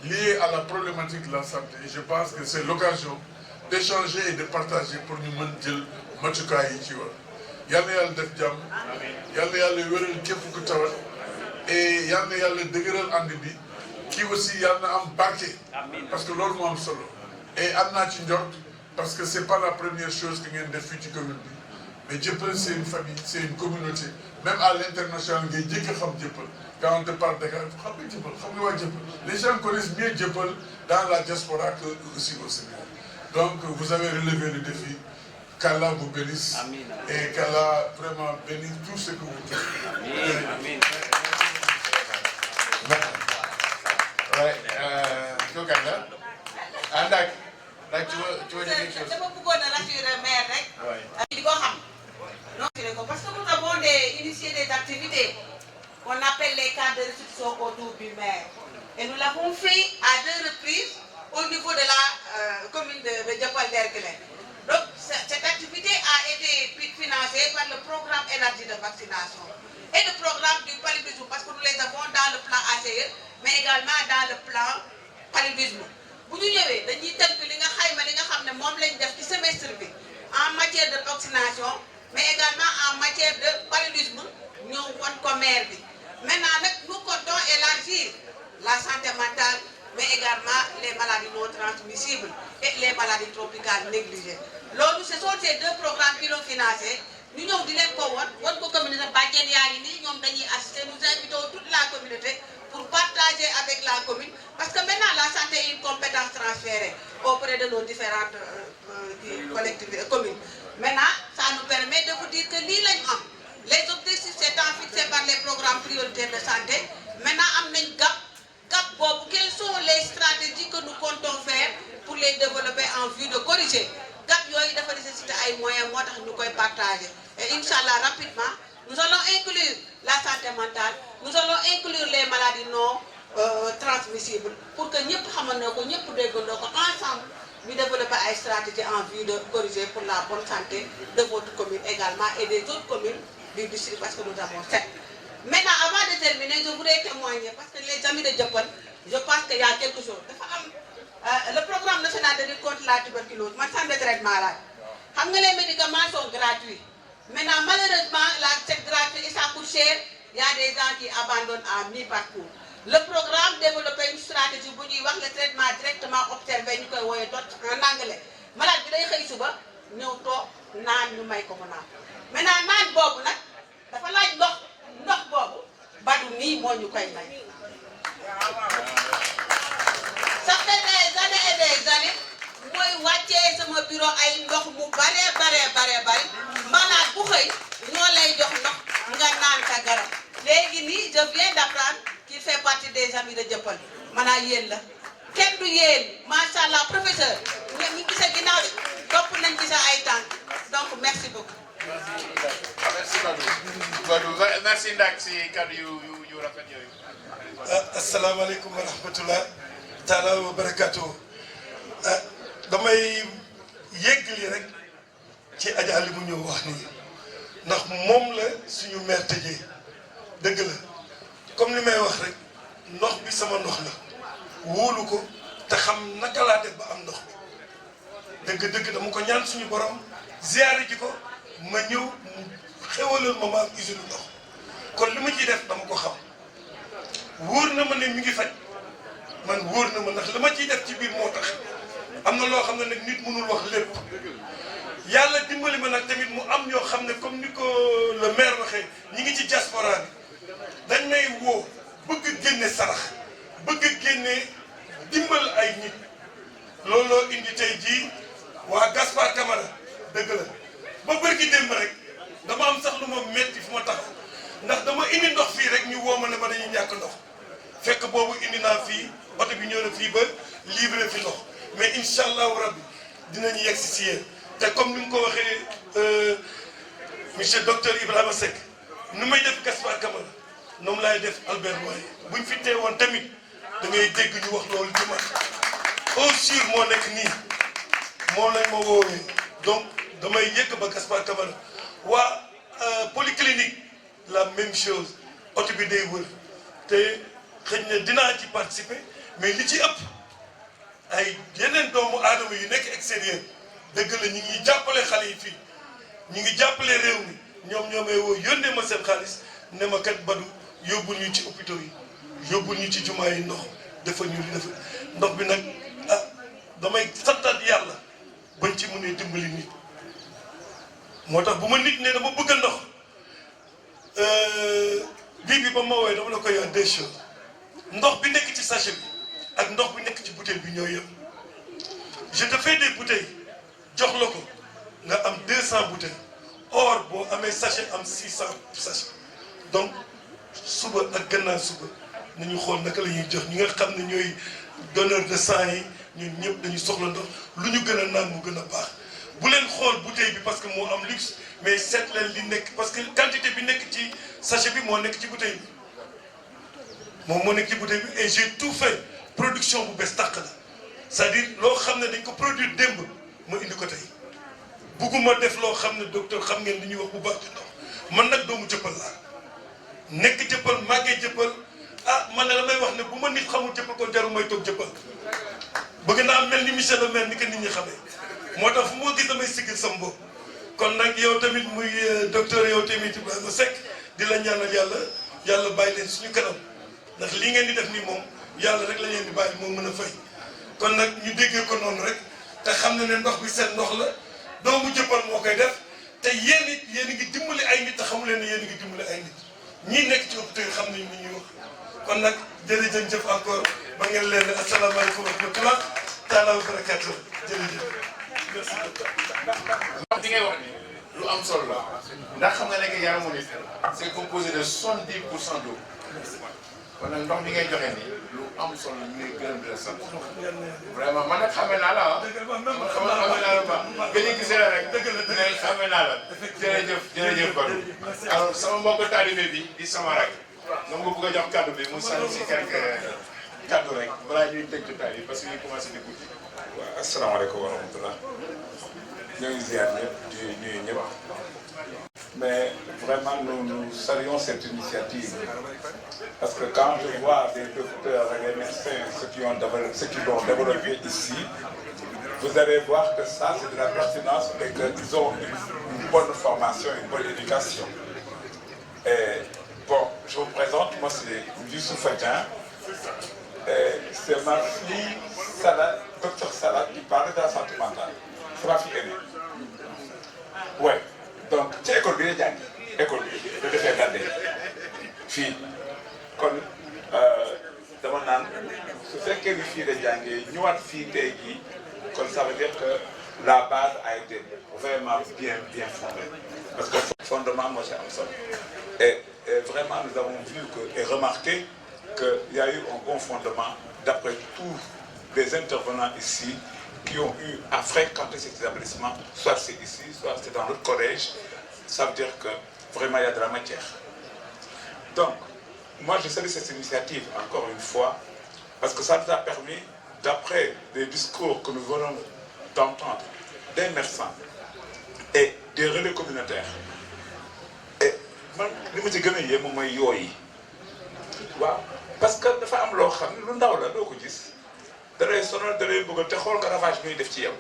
liées à la problématique de la santé. Et je pense que c'est l'occasion d'échanger et de partager pour nous dire matukaay yi ci war. Yal na Yàlla def jàmm. Yal na Yàlla wéral képp ku tawat. Et yal na Yàlla dëgëral ànd bi. Kii aussi yal na am barke. Parce que loolu moo am solo. Et am naa ci njort parce que c'est pas la première chose que ngeen def fii ci commune bi. Mais Dieuppeul, c'est une famille, c'est une communauté. Même à l'international, quand on te parle de les gens connaissent mieux Dieuppeul dans la diaspora que aussi au Sénégal. Donc vous avez relevé le défi. Qu'Allah vous bénisse. Amen. Et qu'Allah vraiment bénisse tout ce que vous faites. Amen. Tu veux dire quelque chose? Parce que nous avons initié des activités qu'on appelle les cadres de restitution autour du maire. Et nous l'avons fait à 2 reprises au niveau de la commune de Dieuppeul-Derklé. Donc cette activité a été financée par le programme élargi de vaccination et le programme du paludisme parce que nous les avons dans le plan ACE mais également dans le plan paludisme. Bu ñu ñëwee dañuy tënk li nga xayma li nga xam ne moom lañ def ci semestre bi en matière de vaccination mais également en matière de paludisme ñoo won ko maire bi maintenant nag nous comptons élargir la santé mentale mais également les maladies non transmissibles et les maladies tropicales négligées. Loolu ce sont ces 2 programmes qui l'ont financé ñu ñëw di leen ko wan ko communauté bàjjen yaa ngi nii ñoom dañuy assister. Nous invitons toute la communauté pour partager avec la commune parce que maintenant la santé est une compétence transférée auprès de nos différentes collectivités communes. Maintenant ça nous permet de vous dire que lii lañ am les objectifs étant fixés par les programmes prioritaires de santé maintenant am nañ gap boobu quelles sont les stratégies que nous comptons faire pour les développer en vue de corriger gap yooyu dafa nécessiter ay moyens moo tax ñu koy partager et Inch'Allah rapidement nous allons inclure la santé mentale nous allons inclure les maladies non transmissibles pour que ñëpp xamandoo ko ñëpp déggandoo ko ensemble ñu développer ay stratégies en vue de corriger pour la bonne santé de votre commune également et des autres communes du district parce que nous avons 7. Maintenant, avant de terminer, je voudrais témoigner parce que les amis de Dieuppeul, je pense qu'il y a quelque chose. Le programme national de lutte contre la tuberculose, ma centre de traitement là, les médicaments sont gratuits. Maintenant, malheureusement, c'est gratuit et ça coûte cher. Il y a des gens qui abandonnent à mi-parcours. Le programme développait une stratégie pour dire le traitement directement observé en anglais. Malade bi day xey suba ñew tok naan ñu may ko mo naan. Maintenant naan bobu nak dafa laaj ndox bobu badu ni mo ñu koy may. Ça fait des années et des années moy waccé sama bureau ay ndox mu bare malade bu xey ñoo lay jox ndox nga naan ta garab. Légui ni je viens d'apprendre qu'il fait partie des amis de Dieuppeul. Mana yeen la. Kenn du yeen, machallah professeur. Ñu ngi sa ginaaw top nañ ci sa ay tank. Donc merci beaucoup. Merci Badou. Merci Ndak si kaddu yu rafet yooyu. Assalamu alaykum wa rahmatullah taala wa barakatuh. Damay yeggali rek ci Adja li mu ñëw wax ni ndax moom la suñu maire tëjee dëgg la comme li may wax rek ndox bi sama ndox la wóolu ko te xam naka laa def ba am ndox bi dëgg dama ko ñaan suñu borom ziyaare ji ko ma ñëw xewalal ma ma am usine ndox kon li ma ciy def dama ko xam wóor na ma ne mi ngi faj man wóor na ma ndax li ma ciy def ci biir moo tax am na loo xam ne nag nit mënul wax lépp yàlla dimbali ma nag tamit mu am ñoo xam ne comme ni ko le maire waxee ñi ngi ci diaspora bi dañ may woo bëgg génne sarax bëgg génne dimbal ay nit looloo indi tey jii waa Gaspard Camara dëgg la ba bërki démb rek dama am sax lu ma metti fu ma taxaw ndax dama indi ndox fii rek ñu woo ma ne ma dañuy ñàkk ndox fekk boobu indi naa fii oto bi ñëw na fii ba livré fi ndox mais incha allahu rabbi dinañu yegg si yéen te comme ni mu ko waxee monsieur docteur Ibrahima Seck nu may def Gaspard Camara noonu laay def Albert Royer buñ fi teewoon tamit da ngay dégg ñu wax loolu ci man au sur moo nekk nii moom lañ ma woowee donc damay yëgg ba Gaspard Camara waa polyclinique la même chose oto bi day wër te xëy na dinaa ci participer mais li ci ëpp ay yeneen doomu aadama yu nekk extérieur dëgg la ñu ngi jàppale xale yi fii ñu ngi jàppale réew mi ñoom ñoo may woo yónnee ma seen xaalis ne ma kat Badou yóbbul ñu ci hôpitaux yi yóbbul ñu ci jumaa yi ndox defal ñu li defal ndox bi nag ah damay santaat yàlla bañ ci mënee dimbali nit moo tax bu ma nit ne dama bëgg a ndox bii bi ba ma woowee dama la koy wax deux choses ndox bi nekk ci sachet bi ak ndox bi nekk ci bouteille bi ñoo yem je te fais des bouteilles jox la ko nga am 200 bouteilles or boo amee sachet am 600 sachet donc suba ak gannaaw suba nañu xool naka la ñuy jox ñi nga xam ne ñooy donneur de sang yi ñun ñëpp dañu soxla ndox lu ñu gën a naan mu gën a baax bu leen xool bouteille bi parce que moo am luxe mais seet leen li nekk parce que quantité bi nekk ci sachet bi moo nekk ci bouteille bi moom moo nekk ci bouteille bi et j'ai tout fait production bu bees tàq la c'est-à-dire loo xam ne dañ ko produire démb ma indi ko tey bugguma def loo xam ne docteur xam ngeen li ñuy wax bu baax ci ndox man nag doomu Dieuppeul laa nekk Dieuppeul màggee Dieuppeul ah man ne la may wax ne bu ma nit xamul Dieuppeul kon jarul may toog Dieuppeul bëgg naa mel ni monsieur le maire ni ko nit ñi xamee moo tax fu moo gis damay siggil sama bopp kon nag yow tamit muy docteur yow tamit Ibrahima Seck di la ñaanal yàlla bàyyi leen suñu kanam ndax lii ngeen di def nii moom yàlla rek la leen di bàyyi moo mën a fay kon nag ñu déggee ko noonu rek te xam ne ndox bi seen ndox la doomu Dieuppeul moo koy def te yéen it yéen a ngi dimbali ay nit te xamu leen ne yéen a ngi dimbali ay nit ñii nekk ci hôpital yi xam nañ ni ñuy wax kon nag jërëjëf encore ba ngeen leen ne asalaamaaleykum wa rahmatulah taala wa barakaatu jërëjëf merci beaucoup. li ngay wax ni lu am solo la ndax xam nga ne yaramu nit c'est composé de 70% d'eau kon nag ndox mi ngay joxe nii lu am solo la ñu ngi gërëm di la sant vraiment man nag xamee naa la ah man xamee naa la ba gëj a gisee la rek mais xamee naa la jërëjëf Badou alors sama mbokk taalibe bi di sama rek moom nga bëgg a jox kaddu bi mu sànni si quelques kaddu rek balaa ñuy tëj jotaay yi parce que ñu commencé di guddi. waaw asalaamaaleykum wa rahmatulah ñoo ngi ziar ñëpp di nuyu ñëpp mais vraiment nous saluons cette initiative parce que quand je vois des docteurs et des médecins ceux qui l'ont développé ici, vous allez voir que ça c'est de la pertinence et qu'ils ont une bonne formation, une bonne éducation. Et bon, je vous présente, moi c'est Youssouf Adjan. C'est ma fille Salah, docteur Salah, qui parle de la santé mentale. C'est ma fille aînée. Ouais. Donc, ci école bi la jàng école bi da defee gàdde fii kon dama naan su fekkee ni fii la jàngee ñëwaat fii tey jii kon ça veut dire que la base a été vraiment bien fondée parce que fondement moo ci am solo et vraiment nous avons vu que et remarqué que il y a eu un bon fondement d'après tous les intervenants ici qui ont eu à fréquenter cet établissement, soit c'est ici, soit c'est dans l'autre collège, ça veut dire que vraiment il y a de la matière. Donc, moi je salue cette initiative encore une fois, parce que ça nous a permis, d'après les discours que nous venons d'entendre, des médecins et des relais communautaires, et man li ma ci gën a yéem mooy yooyu waaw parce que dafa am loo xam ne lu ndaw la doo ko gis. da lay sonal da lay bëgg te xool nga ravage bi ñuy def ci yow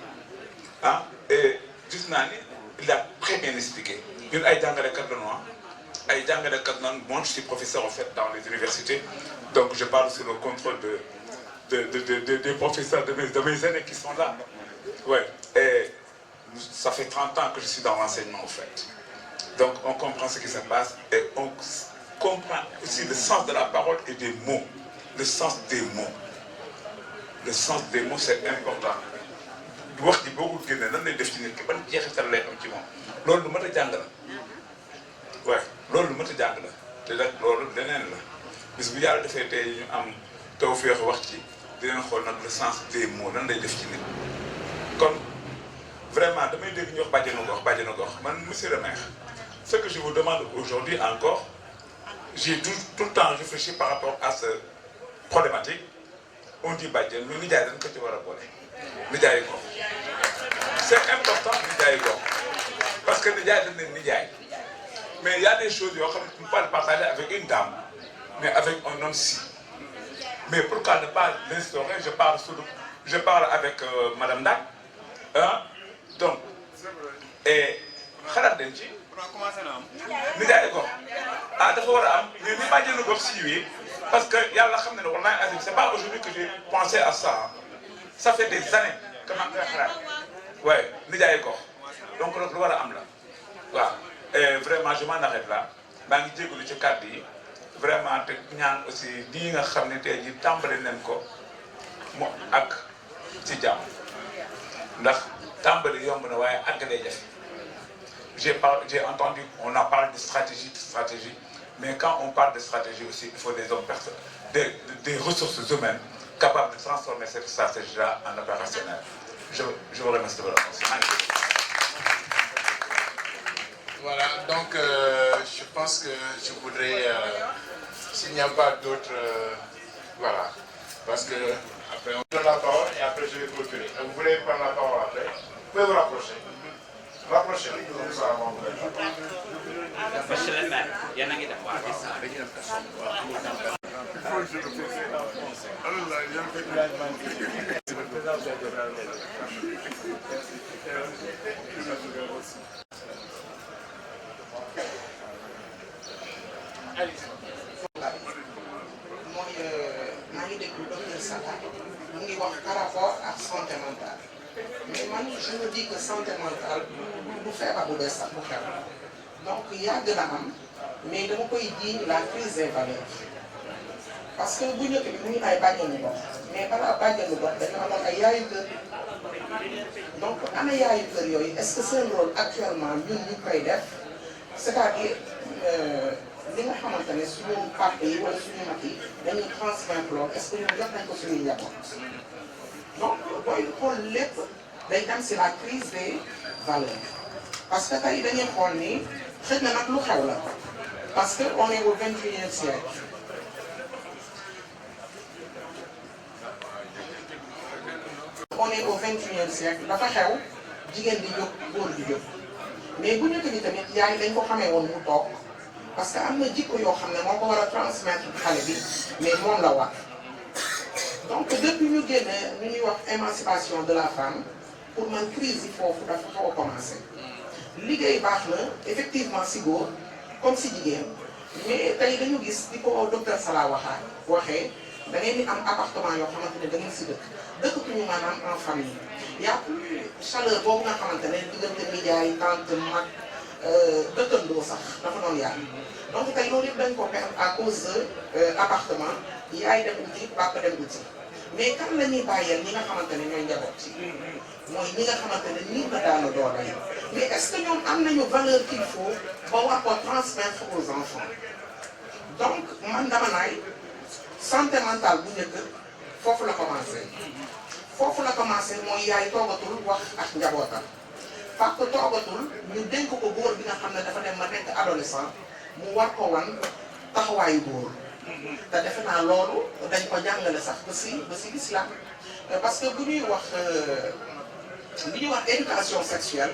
ah et gis naa ni il a très bien expliqué ñun ay jàngalekat la ñu moi je suis professeur en fait dans les universités donc je parle sous le contrôle des professeurs de mes aînés qui sont là ouais et ça fait 30 ans que je suis dans l'enseignement en fait donc on comprend ce qui se passe et on comprend aussi le sens de la parole et des mots le sens des mots. Le sens des mots c'est important wax ji boo ko génnee nan lay def ci nit ki ban jeexital lay am ci moom loolu lu mat a jàng la waaye loolu lu mat a jàng la te nag loolu leneen la bis bu yàlla defee tey ñu am tawfeex wax ci dinañ xool nag le sens des mots nan lay def ci nit kon vraiment damay dégg ñu wax bàjjenu gox man monsieur le maire ce que je vous demande aujourd'hui encore j'ai tout le temps réfléchi par rapport à cette problématique. On dit bàjjen mais nijaay dañ ko ci war a boole nijaay gox c'est important nijaay gox parce que nijaay dañ ne nijaay mais il y a des choses yoo xam ne tu ne peux pas le partager avec une dame mais avec un homme si mais pourquoi ne pas l'instaurer je parle avec madame Ndak ah donc et xalaat dañ ci nijaay gox ah dafa war a am mais ni bàjjenu gox siiwee parce que yàlla xam ne ne wallahi azim c'est pas aujourd'hui que j'ai pensé à ça ça fait des années que maa ngi koy xalaat waaye nijaay gox donc loolu lu war a am la waaw et vraiment je m'en arrête là maa ngi jégalu ci kàddu yi vraiment te ñaan aussi lii nga xam ne tey jii tàmbali nañ ko mu ak ci jàmm ndax tàmbali yomb na waaye àggalee jafe j'ai entendu on a parlé de stratégie mais quand on parle de stratégie aussi il faut des hommes des ressources humaines capables de transformer cette stratégie-là en opérationnel. Je vous remercie de votre attention. Voilà, donc je pense que je voudrais, s'il n'y a pas d'autres, voilà, parce que après on donne la parole et après je vais clôturer. Vous voulez prendre la parole après? Vous pouvez vous rapprocher. Rapprochez-vous. Monsieur le maire, il y en a qui d'abord. maa ngi déglu docteur Sala mu ngi wax par rapport ak santé mentale mais man je me dis que santé mentale du feebar bu bees sax bu xew donc yàgg na am mais dama koy jiiñ la crise des valeurs parce que bu njëkk bi mu ngi ay bàjjenu gox mais balaa bàjjenu gox dañu amoon ay yaayu kër donc ana yaayu kër yooyu est-ce que seen rôle actuellement ñun ñu koy def c'est-à-dire li nga xamante ne suñu papa yi wala suñu mag yi dañuy transmettre loolu est-ce que ñun jox nañ ko suñuy njaboot donc booy xool lépp day dem si la crise des valeurs parce que tey dañuy xool ni xëy na nag lu xew la parce que on est au 21e siècle on est au 21e siècle dafa xew jigéen di jóg góor di jóg mais bu njëkk bi tamit yaay dañ ko xamee woon mu toog parce que am na jikko yoo xam ne moo ko war a transmettre xale bi mais moom la war donc depuis ñu génne ñu ñuy wax émancipation de la femme pour man crise yi foofu dafa xaw a commencé liggéey baax na effectivement si góor comme si jigéen mais tey dañu gis di ko docteur Sala waxee da ngeen di am appartement yoo xamante ne da ngeen si dëkkatuñu maanaam en famille y a plus chaleur boobu nga xamante ne diggante nijaay tante mag dëkkandoo sax dafa doon yaatu donc tey loolu yëpp dañ ko perdre à cause de appartement yaay dem uti papa dem uti mais kan la ñuy bàyyeel ñi nga xamante ne ñooy njaboot ci mooy ñi nga xamante ne nii la daanu doole yi mais est-ce que ñoom am nañu valeur qu'il faut ba war ko transmettre aux enfants donc man dama naay santé mentale bu njëkk foofu la commencé mooy yaay toogatul wax ak njabootam parce que toogatul ñu dénk ko góor bi nga xam ne dafa dem ba nekk adolescent mu war ko wan taxawaayu góor te defe naa loolu dañ ko jàngale sax ba si l'islam parce que bu ñuy wax éducation sexuelle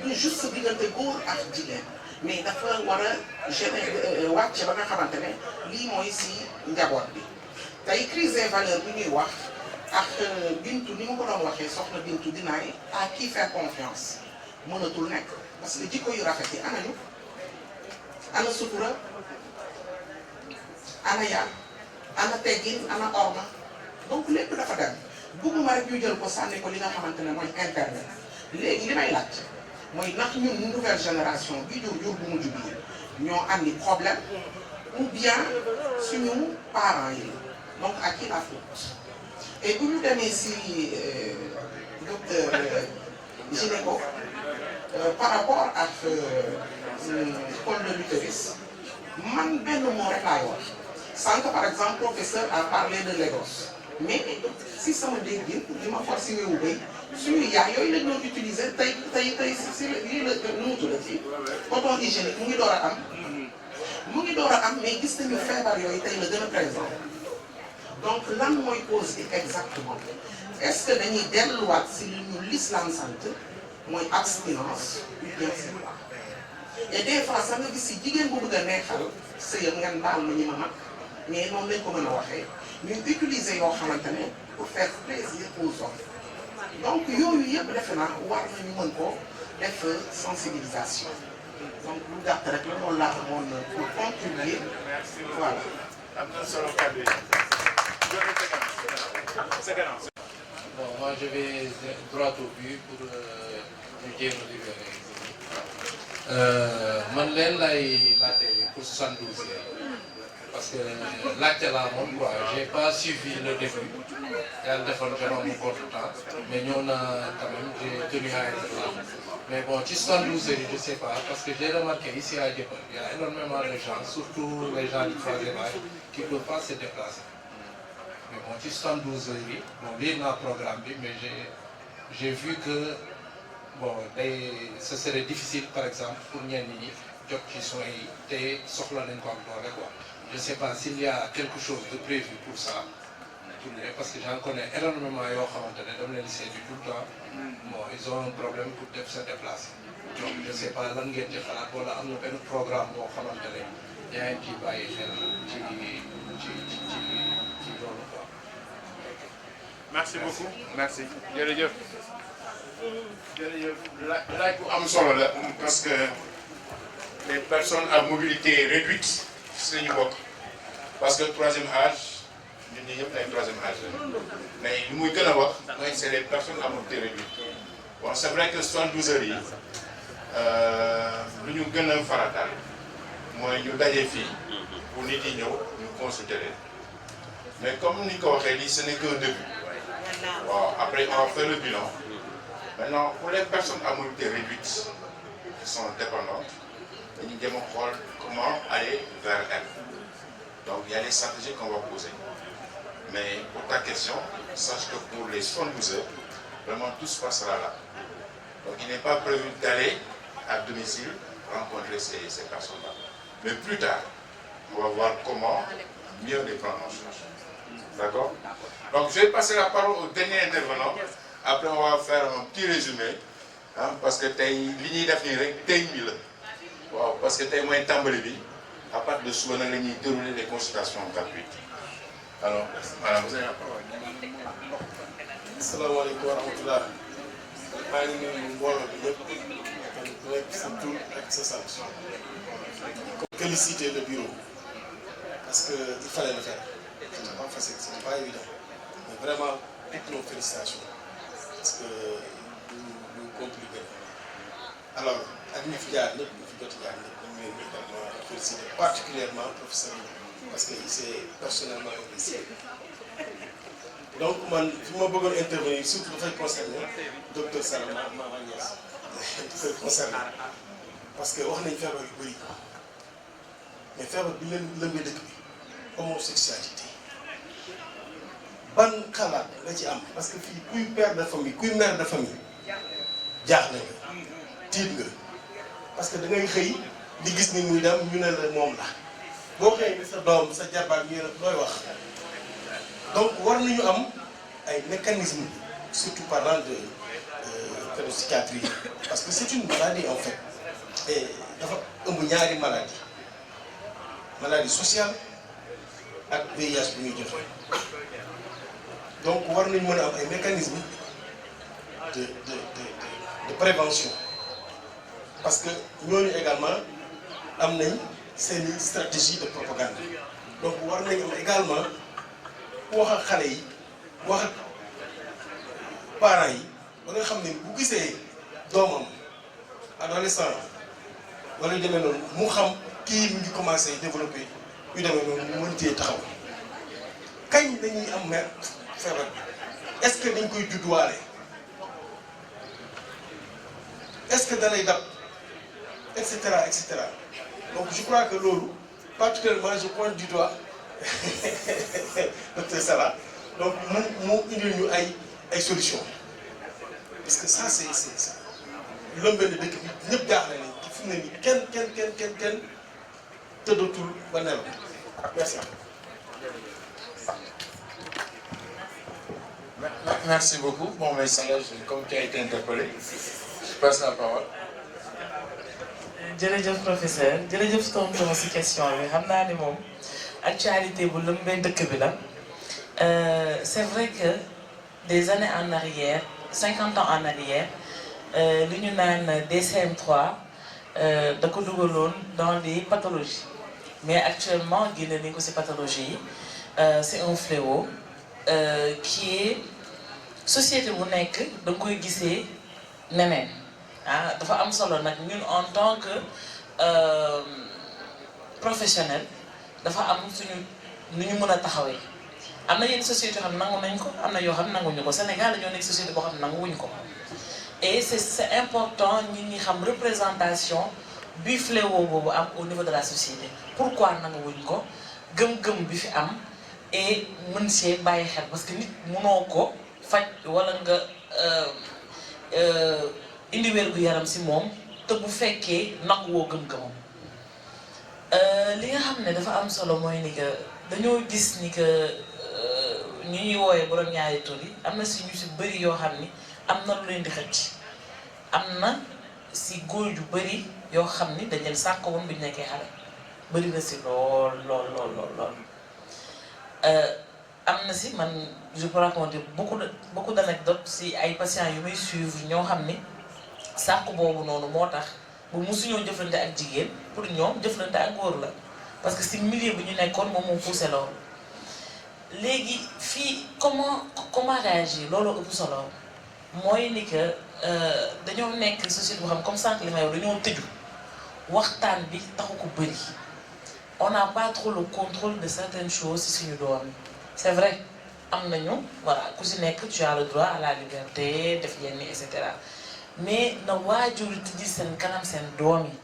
du juste diggante góor ak jigéen mais dafa war a gérer wàcc ba nga xamante ne lii mooy si njaboot bi tey crise des valeurs bi ñuy wax ak Bintu ni ma ko doon waxee soxna Bintu dinaay à qui faire confiance mënatul nekk parce que jikko yu rafet yi anañu ana sutura ana yar ana teggin ana orma donc lépp dafa dem bugguma rek ñu jël ko sànni ko li nga xamante ne mooy internet léegi li may laaj mooy ndax ñun nouvelle génération bi jur bu mujj bi ñoo andi problème ou bien suñu parents yi donc à qui la faute et bu ñu demee si docteur gynéco par rapport ak col de l'utérus man benn mot rek laay wax sànq par exemple professeur a parlé de Lagos mais si sama déggin li ma for si wéwu bay suñu yaay yooyu lañ doon utiliser tey si lii la nu mu tuddati coton hygiénique mu ngi door a am mais gis nañu feebar yooyu tey la gën a présent donc lan mooy cause bi exactement est-ce que dañuy delluwaat si li ñu l'islam sant mooy abstinence ou bien c'est pas et des fois sax nga gis si jigéen bu bëgg a neexal sëyam ngeen baal ma ñi ma mag mais noonu lañ ko mën a waxee ñu utiliser yoo xamante ne pour faire plaisir aux hommes donc yooyu yëpp defe naa war nañu mën ko def sensibilisation donc lu gàtt rek la loolu laa amoon pour contribuer voilà. am na solo kàddu yi. Bon, moi je vais droit au but pour ñu jéem a libérer. Man leen lay laajte pour 72 parce que laajte laa moom quoi j'ai pas suivi le début yàlla defoon vraiment mu court temps mais ñëw na quand même j'ai tenu à être là mais bon ci 72 heures je sais pas parce que j'ai remarqué ici à Dieuppeul il y a énormément de gens surtout les gens du troisième âge qui ne peuvent pas se déplacer mais bon ci 72 heures yi bon lire naa programme bi mais j'ai vu que bon ce serait difficile par exemple pour ñenn ñi jot ci soins yi te soxla nañ ko am doole quoi je sais pas s'il y a quelque chose de prévu pour ça parce que j'en connais énormément yoo xamante ne dama leen seeti tout le temps bon ils ont un problème pour def se déplacer donc je sais pas lan ngeen ci xalaat wala am na benn programme boo xamante ne yaa ngi ciy bàyyi xel ci loolu quoi. merci beaucoup merci jërëjëf. jërëjëf laaj bu am solo la parce que les personnes à mobilité réduite si lañu bokk parce que troisième âge ñun ñi ñëpp ay troisième âge mais li muy gën a wax mooy c'est les personnes à mobilité réduite. Bon c'est vrai que 72 heures yi lu ñu gën a farataal mooy ñu daje fii pour nit yi ñëw ñu consulter leen mais comme ni ko waxee lii ce n'est qu'un début. Bon, après on va faire le bilan. Maintenant pour les personnes à mobilité réduite qui sont dépendantes dañu jéem a xool comment aller vers elles. Donc il y a des stratégies qu'on va poser. Mais pour ta question, sache que pour les 72 heures, vraiment tout se passera là. Donc il n'est pas prévu d'aller à domicile rencontrer ces personnes-là. Mais plus tard, on va voir comment mieux les prendre en charge. D'accord? Donc je vais passer la parole au dernier intervenant. Après on va faire un petit résumé. Hein, parce que tey li ñuy def nii rek tey mi la. Waaw parce que tey mooy tàmbali bi. À partir de suba nag la ñuy dérouler les consultations gratuites. Alors, madame, vous avez la parole. Asalaamaaleykum wa rahmatulah. maa ngi nuyu mbooloo bi yëpp ku nekk sa tur ak sa sant. Féliciter le bureau parce que il fallait le faire. C'était pas facile, c'était pas évident. Mais vraiment toutes nos félicitations parce que lu compliqué. Alors ak ñi fi jaar ñëpp ñu fi jot jaar ñëpp ñu ngi leen di également féliciter particulièrement professeur parce que il s'est personnellement investi. Donc man fi ma bëggoon intervenir surtout dafay concerner docteur Salama Mama Niass dafay concerner parce que wax nañ feebar yu bëri mais feebar bi leen lëmbee dëkk bi homosexualité ban xalaat nga ci am parce que fii kuy père de famille kuy mère de famille jaaxle nga tiit nga parce que da ngay xëy di gis ni muy dem ñu ne la moom la boo xëy ni sa doom sa jarbaat ñu ne looy wax donc war nañu am ay mécanismes surtout parlant de pédopsychiatrie parce que c'est une maladie en fait et dafa ëmb ñaari maladie sociale ak VIH bu ñuy joxe donc war nañu mën a am ay mécanismes de prévention parce que ñooñu également am nañ seeni stratégie de propagande donc war nañu am également wax ak xale yi wax ak parents yi ba nga xam ne bu gisee doomam adolescent wala yu demee noonu mu xam kii mu ngi commencé développer yu demee noonu mu mën cee taxaw kañ dañuy am mer feebar bi est-ce que dañ koy judduwaale est-ce que danay dab et cetera et cetera donc je crois que loolu particulièrement je pointe du doigt docteur Sala donc mu indil ñu ay solutions parce que ça c'est lëmbee na dëkk bi ñëpp jaaxle nañ ci fi mu ne nii kenn tëddatul ba nelaw merci. Merci beaucoup. Bon message, comme tu as été interpellé, je passe la parole. jërëjëf professeur jërëjëf tonton si question bi xam naa ni moom actualité bu lëmbee dëkk bi la c'est vrai que des années en arrière 50 ans en arrière li ñu naan DCM3 da ko dugaloon dans les pathologies mais actuellement génne nañu ko si pathologie yi c'est un fléau qui est société bu nekk da nga koy gisee neneen ah dafa am solo nag ñun en tant que professionnel dafa am suñu nu ñu mën a taxawee am na yenn société yoo xam nangu nañ ko am na yoo xam nanguñu ko Sénégal dañoo nekk société boo xam nanguwuñ ko et c'est important ñi ñi xam représentation bi fléau boobu am au niveau de la société pourquoi nanguwuñ ko gëm-gëm bi fi am et mën see bàyyi xel parce que nit mënoo ko faj wala nga indi wér gu yaram si moom te bu fekkee nanguwoo gëm-gëmam li nga xam ne dafa am solo mooy ni que dañoo gis ni que ñu ñuy wooyee borom ñaari tur yi am na si ñu si bëri yoo xam ni am na lu leen di xëcc am na si góor yu bëri yoo xam ni dañ leen sàkk woon bu ñu nekkee xale bëri na si lool am na si man je peux raconter beaucoup d'anecdotes si ay patients yu may suivre ñoo xam ni sàkk boobu noonu moo tax bu musuñoo jëflante ak jigéen pour ñoom jëflante ak góor la parce que si milieu bi ñu nekkoon moom moo poussé loolu léegi fii comment réagir loolu ëpp solo mooy ni que dañoo nekk société boo xam comme sànq li may wax dañoo tëju waxtaan bi taxu ko bëri on n'a pas trop le contrôle de certaines choses ci suñu doom yi c'est vrai am nañu voilà ku si nekk tu as le droit à la liberté def yenn et cetera mais na waajur tijji seen kanam seen doom yi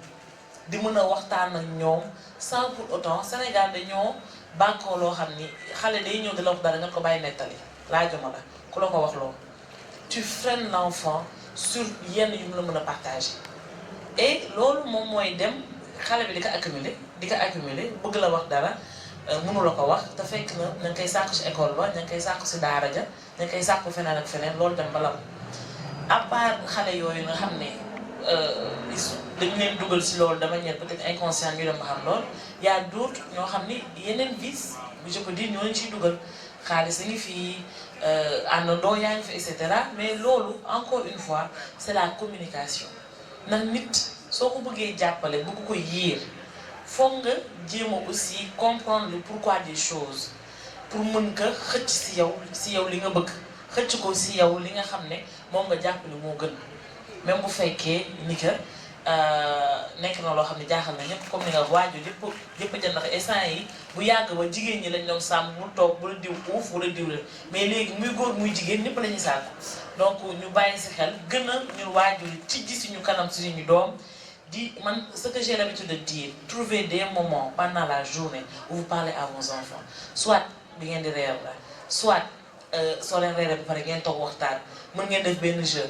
di mën a waxtaan ak ñoom sans pour autant Sénégal dañoo bànkoo loo xam ni xale day ñëw di la wax dara nga ko bàyyi nettali laajuma la ku la ko wax loolu tu freines l'enfant sur yenn yu mu la mën a partager et loolu moom mooy dem xale bi di ko accumuler bëgg la wax dara mënu la ko wax te fekk na ña ngi koy sàkku ci école ba ña ngi koy sàkku ci daara ja ña ngi koy sàkku feneen ak feneen loolu dem ba lam à part xale yooyu nga xam ne dañu leen dugal ci loolu de manière peut-être inconsciente ñu dem ba xam loolu y a d'autres ñoo xam ni yeneen vices je peux dire ñoo leen ciy dugal xaalis a ngi fii àndandoo yaa ngi fi et cetera mais loolu encore une fois c'est la communication nag nit soo ko bëggee jàppale bëgg ko yiir foog nga jéem a aussi comprendre le pourquoi des choses pour mën ko xëcc ci yow li nga bëgg xëcc ko ci yow li nga xam ne moom nga jàppale moo gën même bu fekkee ni que nekk na loo xam ne jaaxal na ñëpp comme ni nga waajur yëpp a jënd ndax instant yi bu yàgg ba jigéen ñi lañ doon sàmm bu toog bu la diw uuf bu la diw la mais léegi muy góor muy jigéen ñëpp la ñuy sàkku donc ñu bàyyi ci xel gën a ñun waajur yi ci gis suñu kanam suñu doom di man ce que j'ai l'habitude de dire trouver des moments pendant la journée où vous parlez à vos enfants soit bi ngeen di reer la soit soo leen reeree ba pare ngeen toog waxtaan mën ngeen def benn jeu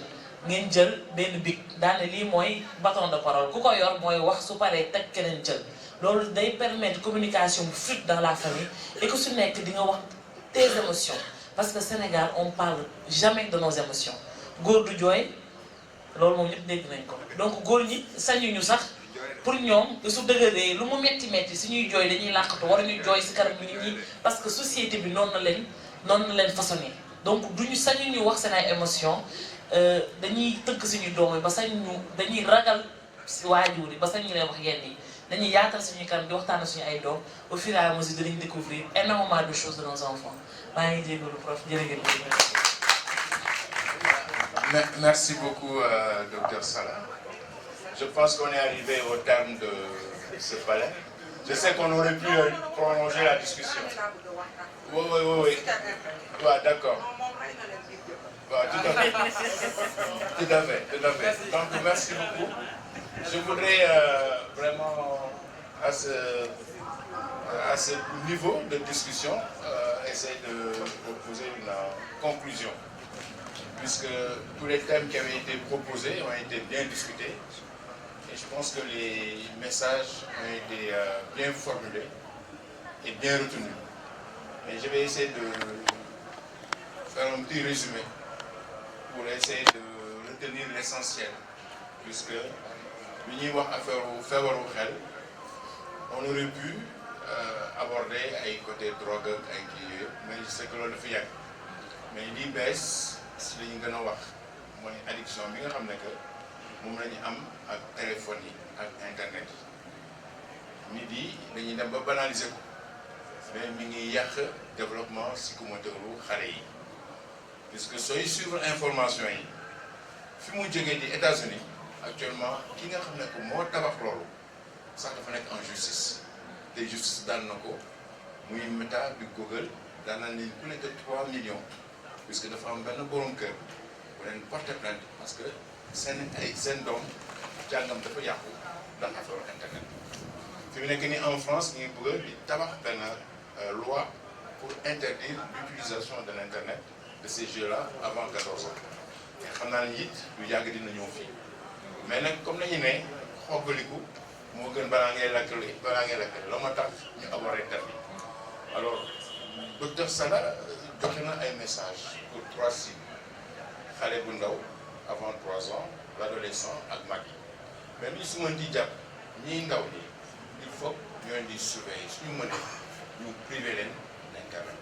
ngeen jël benn bic daane lii mooy bâton de parole ku ko yor mooy wax su paree teg keneen jël loolu day permettre communication bu fluide dans la famille et que su nekk di nga wax tes émotions parce que Sénégal on parle jamais de nos émotions góor du jooy loolu moom ñëpp dégg nañ ko donc góor ñi sañuñu sax pour ñoom su dëgëree lu mu metti suñuy jooy dañuy làqatu war ñu jooy si kanam nit ñi parce que société bi noonu na leen façonné donc duñu sañuñu wax seen ay émotions dañuy tëgg suñu doom yi ba sañuñu dañuy ragal si waajur yi ba sañuñu leen wax yenn yi dañuy yaatal suñuy kanam di waxtaan suñu ay doom au fur et à mesure dinañ découvrir énormément de choses de nos enfants maa ngi jégalu prof jërëjëf. Merci beaucoup, Dr Salah. Je pense qu'on est arrivé au terme de ce palais. Je sais qu'on aurait pu prolonger la discussion. Oui. Ouais, d'accord. Ouais, tout à fait. Donc, merci beaucoup. Je voudrais vraiment, à ce niveau de discussion, essayer de proposer une conclusion. Puisque tous les thèmes qui avaient été proposés ont été bien discutés. Et je pense que les messages ont été bien formulés et bien retenus. Et je vais essayer de faire un petit résumé pour essayer de retenir l'essentiel. Puisque, on aurait pu aborder les côtés drogue, mais je sais que l'on le fait. Mais l'IBS, si li ñu gën a wax mooy addiction bi nga xam ne que moom la ñu am ak téléphone yi ak internet yi nit yi dañuy dem ba banaliser ko mais mi ngi yàq développement psychomoteur lu xale yi puisque sooy suivre information yi fi mu jógee di États-Unis actuellement ki nga xam ne que moo tabax loolu sax dafa nekk en justice te justice daan na ko muy Meta bi Google daan na leen ku nekk 3 millions. Puisque dafa am benn borom kër bu leen porter plainte parce que seen doom jàngam dafa yàqu ndax affaire internet fi mu nekk nii en France ñu ngi bëgg di tabax benn loi pour interdire l'utilisation de l'internet de ces jeux-là avant 14 ans te xam naa ne it lu yàgg dina ñëw fii mais nag comme nañu ne xoggaliku moo gën balaa ngay lakkale la ma tax ñu aborder thème bi alors docteur Salah joxe na ay message pour 3 cibles xale bu ndaw avant 3 ans l'adolescent ak mag yi mais li su mën di jàpp ñiy ndaw ñi il faut ñoo di surveiller suñu mënee ñu privé leen d'internet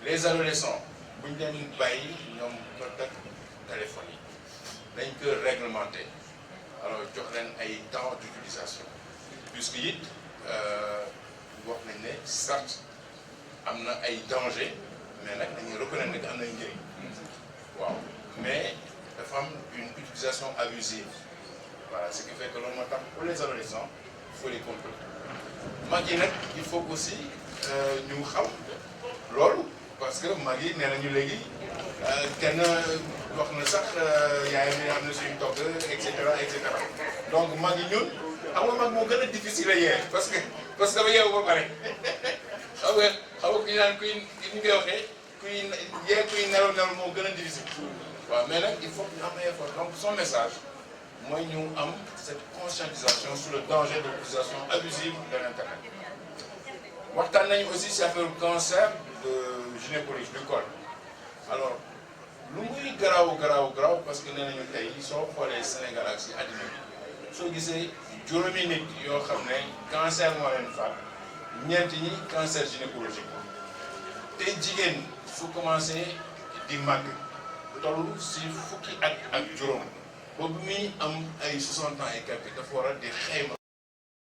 les adolescents buñ leen bàyyi ñoom ko teg téléphone yi dañ ko réglementer alors jox leen ay temps d'utilisation puisque it wax nañ ne certes am na ay danger mais nag dañuy reconnaître que am nañ njëriñ waaw mais dafa am une utilisation abusive voilà ce qui fait que loolu moo tax pour les adolescents il faut les contrôler mag yi nag il faut aussi ñu xam loolu parce que mag yi nee nañu léegi kenn wax na sax yaayam yi am na suñu togg et cetera donc mag yi ñun xam nga mag moo gën a difficile a yee parce que dafa yeewu ba pare xam nga ku ñu naan kuy ni koy waxee kuy nelaw moo gën a difficile waaw mais nag il faut que ñu am effort donc son message mooy ñu am cette conscientisation sur le danger de l'utilisation abusive de l'internet waxtaan nañu aussi si affaire cancer de gynécologie du col alors lu muy garaaw parce que nee nañu tey soo xoolee Sénégal ak si àddina bi soo gisee juróomi nit yoo xam ne cancer moo leen faat ñeent ñi cancer gynécologique te jigéen su commencé di màgg toll si fukki at ak juróom boobu muy am ay 60 ans et quelques dafa war a di xayma